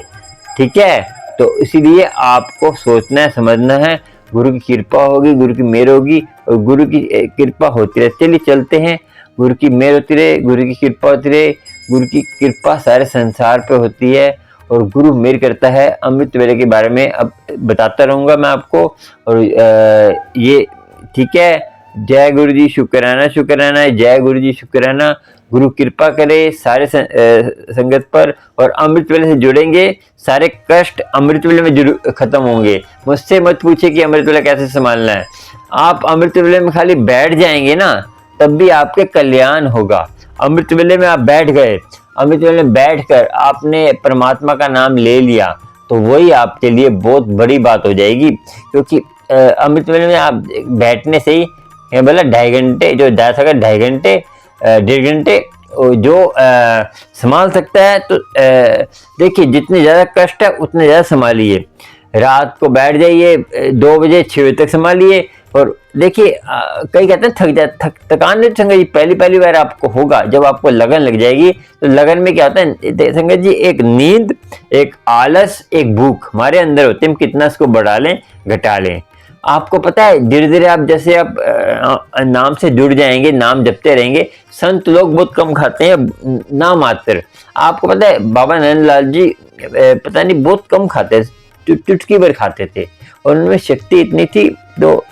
ठीक है। तो इसीलिए आपको सोचना है, समझना है, गुरु की कृपा होगी, गुरु की मेहर होगी, और गुरु की कृपा होती रहे। चलिए चलते हैं, गुरु की मेहर होती रहे, गुरु की कृपा होती रहे। गुरु की कृपा सारे संसार पे होती है और गुरु मेहर करता है। अमृत वेले के बारे में अब बताता रहूँगा मैं आपको, और ये ठीक है। जय गुरु जी, शुक्राना शुक्राना, जय गुरु जी शुक्राना। गुरु कृपा करे सारे संगत पर, और अमृत वेले से जुड़ेंगे, सारे कष्ट अमृत वेले में जरूर खत्म होंगे। मुझसे मत पूछे कि अमृत वेला कैसे संभालना है, आप अमृत वेले में खाली बैठ जाएंगे ना तब भी आपके कल्याण होगा। अमृत वेले में आप बैठ गए, अमृत वेले में बैठकर आपने परमात्मा का नाम ले लिया तो वही आपके लिए बहुत बड़ी बात हो जाएगी। क्योंकि अमृत वेले में आप बैठने से ही बोला 2.5 घंटे, जो जा सका 2.5 घंटे 1.5 घंटे जो संभाल सकता है। तो देखिए जितने ज़्यादा कष्ट है उतने ज़्यादा संभालिए। रात को बैठ जाइए 2 बजे 6 बजे तक संभालिए। और देखिए कई कहते हैं थकान नहीं संगत जी, पहली बार आपको होगा, जब आपको लगन लग जाएगी तो लगन में क्या होता है संगत जी, एक नींद, एक आलस, एक भूख हमारे अंदर होते हैं, हम कितना इसको बढ़ा लें घटा लें। आपको पता है धीरे धीरे आप जैसे आप नाम से जुड़ जाएंगे, नाम जपते रहेंगे। संत लोग बहुत कम खाते हैं, नाम मात्र। आपको पता है बाबा नंदलाल जी पता नहीं बहुत कम खाते, चुटकी भर खाते थे, और उनमें शक्ति इतनी थी, तो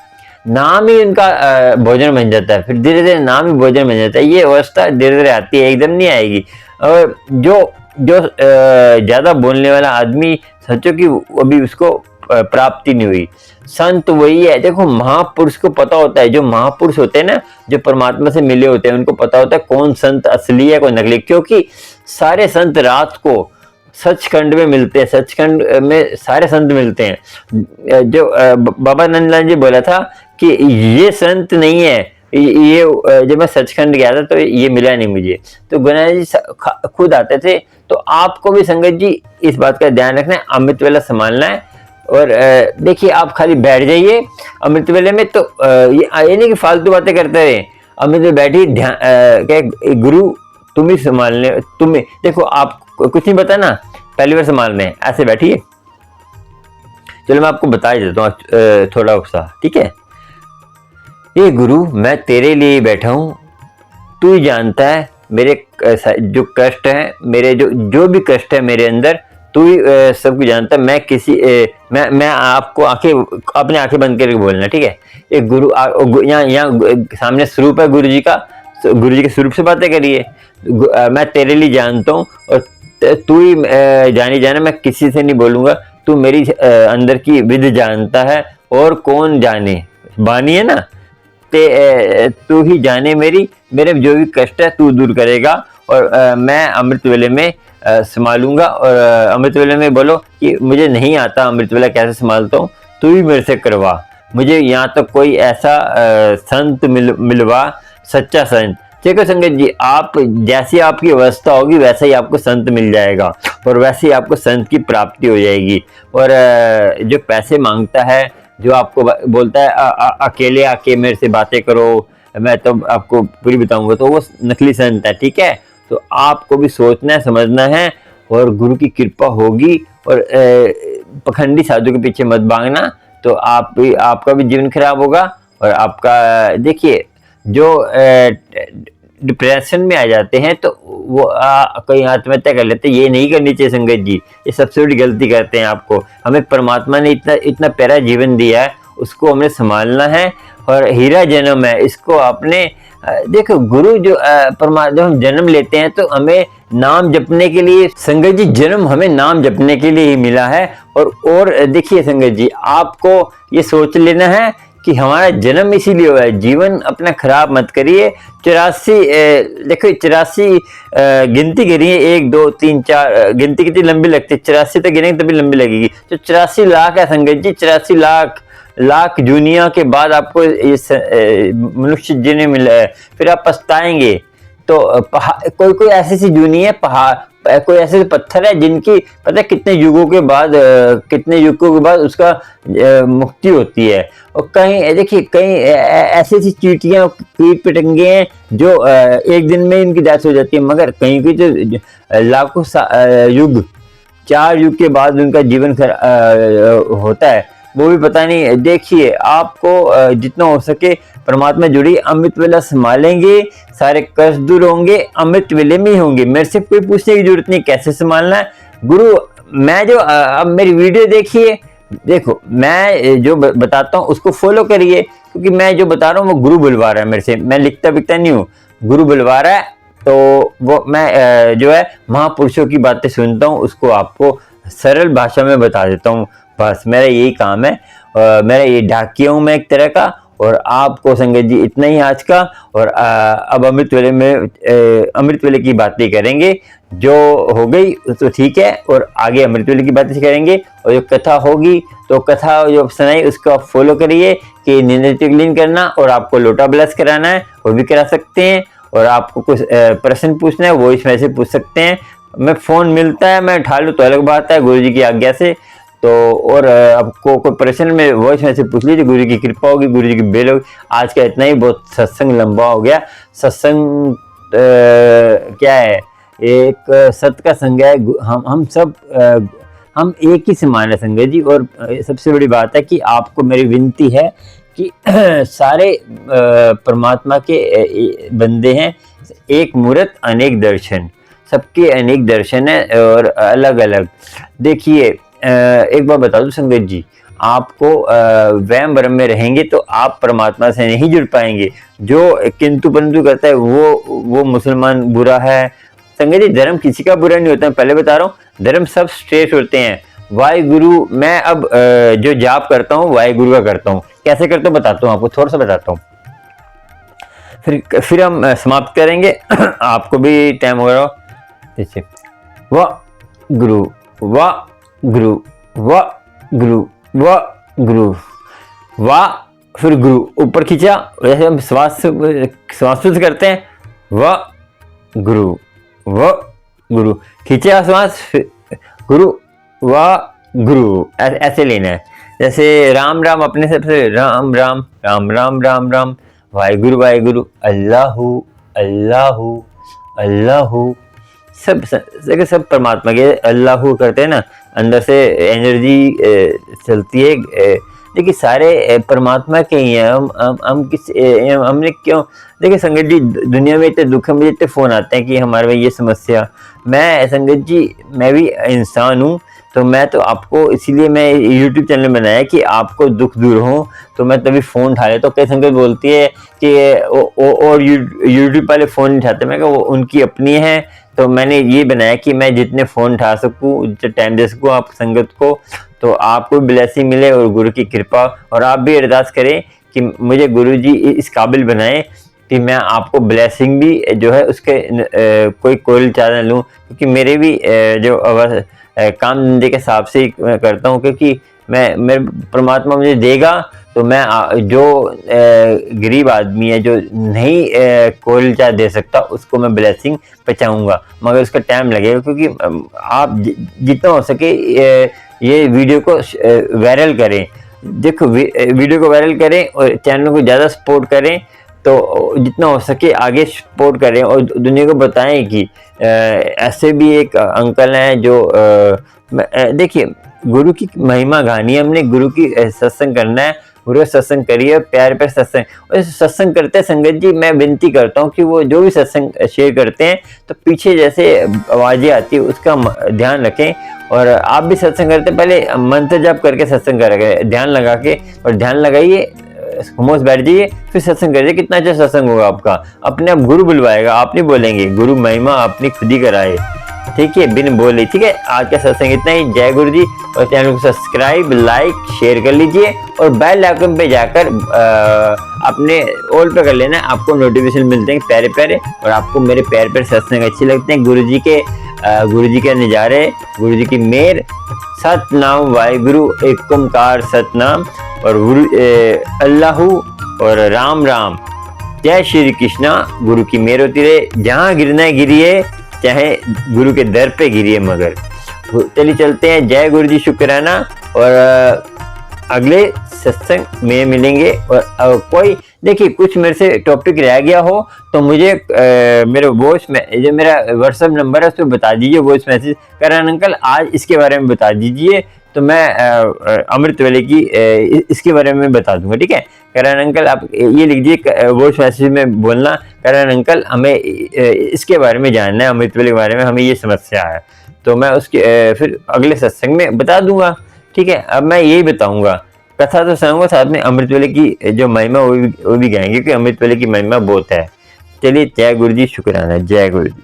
नाम ही उनका भोजन बन जाता है। फिर धीरे धीरे नाम ही भोजन बन जाता है। ये अवस्था धीरे धीरे आती है, एकदम नहीं आएगी। और जो जो ज्यादा बोलने वाला आदमी, सोचो कि अभी उसको प्राप्ति नहीं हुई। संत वही है, देखो महापुरुष को पता होता है, जो महापुरुष होते हैं ना, जो परमात्मा से मिले होते हैं, उनको पता होता है कौन संत असली है कौन नकली, क्योंकि सारे संत रात को सचखंड में मिलते हैं, सचखंड में सारे संत मिलते हैं। जो बाबा नंदलाल जी बोला था कि ये संत नहीं है, ये जब मैं सचखंड गया था तो ये मिला नहीं मुझे, तो गुरुनानक जी खुद आते थे। तो आपको भी संगत जी इस बात का ध्यान रखना है, अमृत वेला संभालना है। और देखिए आप खाली बैठ जाइए अमृत वेले में, तो ये नहीं कि फालतू बातें करते रहे, अमृत में बैठी ध्यान, गुरु तुम ही संभालने, तुम्हें देखो आप कुछ नहीं पता ना, पहली बार संभालने हैं, ऐसे बैठिए। चलो मैं आपको बता ही देता हूँ थोड़ा सा, ठीक है। ये गुरु मैं तेरे लिए बैठा हूँ, तू ही जानता है मेरे जो कष्ट है, मेरे जो भी कष्ट है मेरे अंदर, तू ही सब कुछ जानता है। मैं आपको अपने आंखें बंद करके बोलना, ठीक है। एक गुरु यहाँ सामने स्वरूप है गुरु जी का, गुरु जी के स्वरूप से बातें करिए। मैं तेरे लिए जानता हूँ और तू ही जानी जाना, मैं किसी से नहीं बोलूंगा, तू मेरी अंदर की विधि जानता है और कौन जाने, बानी है ना, तू ही जाने मेरे जो भी कष्ट है तू दूर करेगा। और मैं अमृत वेले में संभालूंगा। और अमृत वेले में बोलो कि मुझे नहीं आता अमृत वेला कैसे संभालता हूँ, तू ही मेरे से करवा, मुझे यहाँ तक कोई ऐसा संत मिलवा, सच्चा संत। देखो संगत जी, आप जैसी आपकी अवस्था होगी वैसा ही आपको संत मिल जाएगा, और वैसे ही आपको संत की प्राप्ति हो जाएगी। और जो पैसे मांगता है, जो आपको बोलता है अकेले आके मेरे से बातें करो, मैं तो आपको पूरी बताऊंगा, तो वो नकली संत है, ठीक है। तो आपको भी सोचना है, समझना है, और गुरु की कृपा होगी। और पखंडी साधु के पीछे मत भागना, तो आपका भी जीवन खराब होगा। और आपका देखिए, जो डिप्रेशन में आ जाते हैं तो वो कहीं आत्महत्या कर लेते हैं, ये नहीं करनी चाहिए संगत जी, ये सबसे बड़ी गलती करते हैं। आपको, हमें परमात्मा ने इतना प्यारा जीवन दिया है, उसको हमें संभालना है। और हीरा जन्म है, इसको आपने देखो, गुरु जो परमात्मा, हम जन्म लेते हैं तो हमें नाम जपने के लिए, संगत जी जन्म हमें नाम जपने के लिए ही मिला है। और देखिए संगत जी, आपको ये सोच लेना है कि हमारा जन्म इसीलिए हुआ है। जीवन अपना खराब मत करिए। 84 देखो 84 गिनती करिए, 1 2 3 4 गिनती कितनी लंबी लगती है, 84 तक गिनेंगे तभी लंबी लगेगी। तो 84 लाख है संगत जी, 84 लाख दुनिया के बाद आपको इस मनुष्य जीने मिला है, फिर आप पछताएंगे। तो कोई ऐसी सी जूनी है, पहाड़, कोई ऐसे पत्थर है जिनकी पता है कितने युगों के बाद उसका मुक्ति होती है। और कहीं देखिए, कहीं ऐसी ऐसी चींटियां, कीट पतंगे हैं जो एक दिन में इनकी डेथ हो जाती है, मगर कहीं की जो लाखों युग, 4 युग के बाद उनका जीवन होता है, वो भी पता नहीं। देखिए, आपको जितना हो सके परमात्मा जुड़ी, अमृत वेला संभालेंगे, सारे कष्ट दूर होंगे, अमृत वेले में ही होंगे। मेरे से कोई पूछने की जरूरत नहीं कैसे संभालना है। गुरु, मैं जो अब मेरी वीडियो देखिए, देखो मैं जो बताता हूँ उसको फॉलो करिए, क्योंकि मैं जो बता रहा हूँ वो गुरु बुलवा रहा है मेरे से, मैं लिखता बिकता नहीं हूँ, गुरु बुलवा रहा है। तो वो मैं जो है महापुरुषों की बातें सुनता हूँ, उसको आपको सरल भाषा में बता देता हूँ, बस मेरा यही काम है। मेरा ये डाकिया हूँ मैं एक तरह का। और आपको संगत जी इतना ही आज का। और अब अमृत वेले की बातें करेंगे, जो हो गई तो ठीक है, और आगे अमृत वेले की बातें करेंगे। और जो कथा होगी तो कथा जो सुनाई उसको आप फॉलो करिए कि नींद क्लीन करना, और आपको लोटा ब्लस कराना है वो भी करा सकते हैं। और आपको कुछ प्रश्न पूछना है वो इसमें से पूछ सकते हैं। मैं फोन मिलता है मैं उठा लूँ तो अलग बात है, गुरु जी की आज्ञा से। तो और आपको कोई प्रश्न में वॉइस मैसेज पूछ लीजिए, गुरु की कृपा होगी, गुरु जी की बेल होगी। आज का इतना ही, बहुत सत्संग लंबा हो गया। सत्संग क्या है, एक सत्य का संग है। हम सब हम एक ही समान है संगत जी। और सबसे बड़ी बात है कि आपको मेरी विनती है कि सारे परमात्मा के बंदे हैं, एक मूर्त अनेक दर्शन, सबके अनेक दर्शन है और अलग अलग। देखिए एक बार बता दूं संगत जी, आपको वहम भ्रम में रहेंगे तो आप परमात्मा से नहीं जुड़ पाएंगे। जो किंतु परंतु करता है वो मुसलमान बुरा है। संगत जी धर्म किसी का बुरा नहीं होता, मैं पहले बता रहा हूँ, धर्म सब श्रेष्ठ होते हैं। वाहिगुरु, मैं अब जो जाप करता हूँ वाहिगुरु का करता हूँ। कैसे करता हूँ बताता हूँ आपको, थोड़ा सा बताता हूँ, फिर हम समाप्त करेंगे। आपको भी टाइम हो रहा हो। देखिए, वाह गुरु, वाह गुरु, वाह गुरु, वाह गुरु, वाह, फिर गुरु ऊपर खींचा, जैसे हम श्वास करते हैं, वाह गुरु, वाह गुरु, खींचे श्वास, गुरु, वाह गुरु, ऐसे लेना है। जैसे राम राम अपने सबसे, राम राम राम राम राम राम, वाहिगुरु वाहिगुरु, अल्लाहु अल्लाहु अल्लाहु, सब परमात्मा के अल्लाहु करते हैं ना, अंदर से एनर्जी चलती है। देखिए सारे परमात्मा के ही हैं। हमने क्यों, देखिए संगत जी दुनिया में इतने दुख, मुझे इतने फोन आते हैं कि हमारे में ये समस्या। मैं संगत जी मैं भी इंसान हूँ, तो मैं तो आपको इसीलिए मैं YouTube चैनल बनाया कि आपको दुख दूर हो, तो मैं तभी फ़ोन उठा लेता हूँ। कई संगत बोलती है कि और YouTube वाले फ़ोन नहीं उठाते, मैं कहा वो उनकी अपनी है। तो मैंने ये बनाया कि मैं जितने फ़ोन उठा सकूँ, जितने टाइम दे सकूँ आप संगत को, तो आपको ब्लेसिंग मिले और गुरु की कृपा। और आप भी अरदास करें कि मुझे गुरु जी इस काबिल बनाएं कि मैं आपको ब्लेसिंग भी जो है उसके कोई कोयल चारा लूँ, क्योंकि मेरे भी जो काम धंधे के हिसाब से ही मैं करता हूँ, क्योंकि मेरे परमात्मा मुझे देगा तो मैं जो गरीब आदमी है जो नहीं कोयल चाय दे सकता उसको मैं ब्लेसिंग पहुँचाऊँगा, मगर उसका टाइम लगेगा। क्योंकि आप जितना हो सके ये वीडियो को वायरल करें। देखो वीडियो को वायरल करें और चैनल को ज़्यादा सपोर्ट करें, तो जितना हो सके आगे सपोर्ट करें और दुनिया को बताएं कि ऐसे भी एक अंकल हैं जो देखिए गुरु की महिमा गानी है हमने, गुरु की सत्संग करना है, गुरु का सत्संग करिए, प्यार प्यार सत्संग। और सत्संग करते संगत जी मैं विनती करता हूँ कि वो जो भी सत्संग शेयर करते हैं तो पीछे जैसे आवाज़ें आती है उसका ध्यान रखें। और आप भी सत्संग करते पहले मंत्र जाप करके सत्संग करेंगे, ध्यान लगा के, और ध्यान लगाइए, खामोश बैठ जाइए, फिर सत्संग करिए। कितना अच्छा सत्संग होगा आपका, अपने आप गुरु बुलवाएगा, आप नहीं बोलेंगे, गुरु महिमा अपनी खुद ही कराए, ठीक है, बिन बोले। ठीक है, आज का सत्संग इतना ही। जय गुरु जी। और चैनल को सब्सक्राइब लाइक शेयर कर लीजिए और बेल आइकन पे जाकर अपने ऑल पे कर लेना, आपको नोटिफिकेशन मिलते हैं प्यारे प्यारे। और आपको मेरे प्यारे प्यारे सत्संग अच्छे लगते हैं, गुरु जी के नज़ारे, गुरु जी की मेहर, सतनाम वाहिगुरु एक ओंकार सतनाम, और गुरु अल्लाहू और राम राम, जय श्री कृष्णा। गुरु की मेहर होती रहे, जहाँ गिरना गिरिए, चाहे गुरु के दर पे गिरिए। मगर चलिए चलते हैं, जय गुरु जी, शुक्राना। और अगले सत्संग में मिलेंगे। और कोई देखिए कुछ मेरे से टॉपिक रह गया हो तो मुझे मेरे वॉइस में जो मेरा व्हाट्सएप नंबर है उस पर बता दीजिए, वॉइस मैसेज, करण अंकल आज इसके बारे में बता दीजिए, तो मैं अमृत वेले की इसके बारे में बता दूंगा। ठीक है, करण अंकल आप ये लिख दीजिए वॉइस मैसेज में बोलना, करण अंकल हमें इसके बारे में जानना है, अमृत वेले के बारे में हमें ये समस्या है, तो मैं उसके फिर अगले सत्संग में बता दूंगा। ठीक है, अब मैं यही बताऊंगा, कथा तो सुनाऊंगा, साथ में अमृत वेले की जो महिमा वो भी गाएंगे, क्योंकि अमृत वेले की महिमा बहुत है। चलिए, जय गुरु जी, शुक्राना, जय गुरु जी।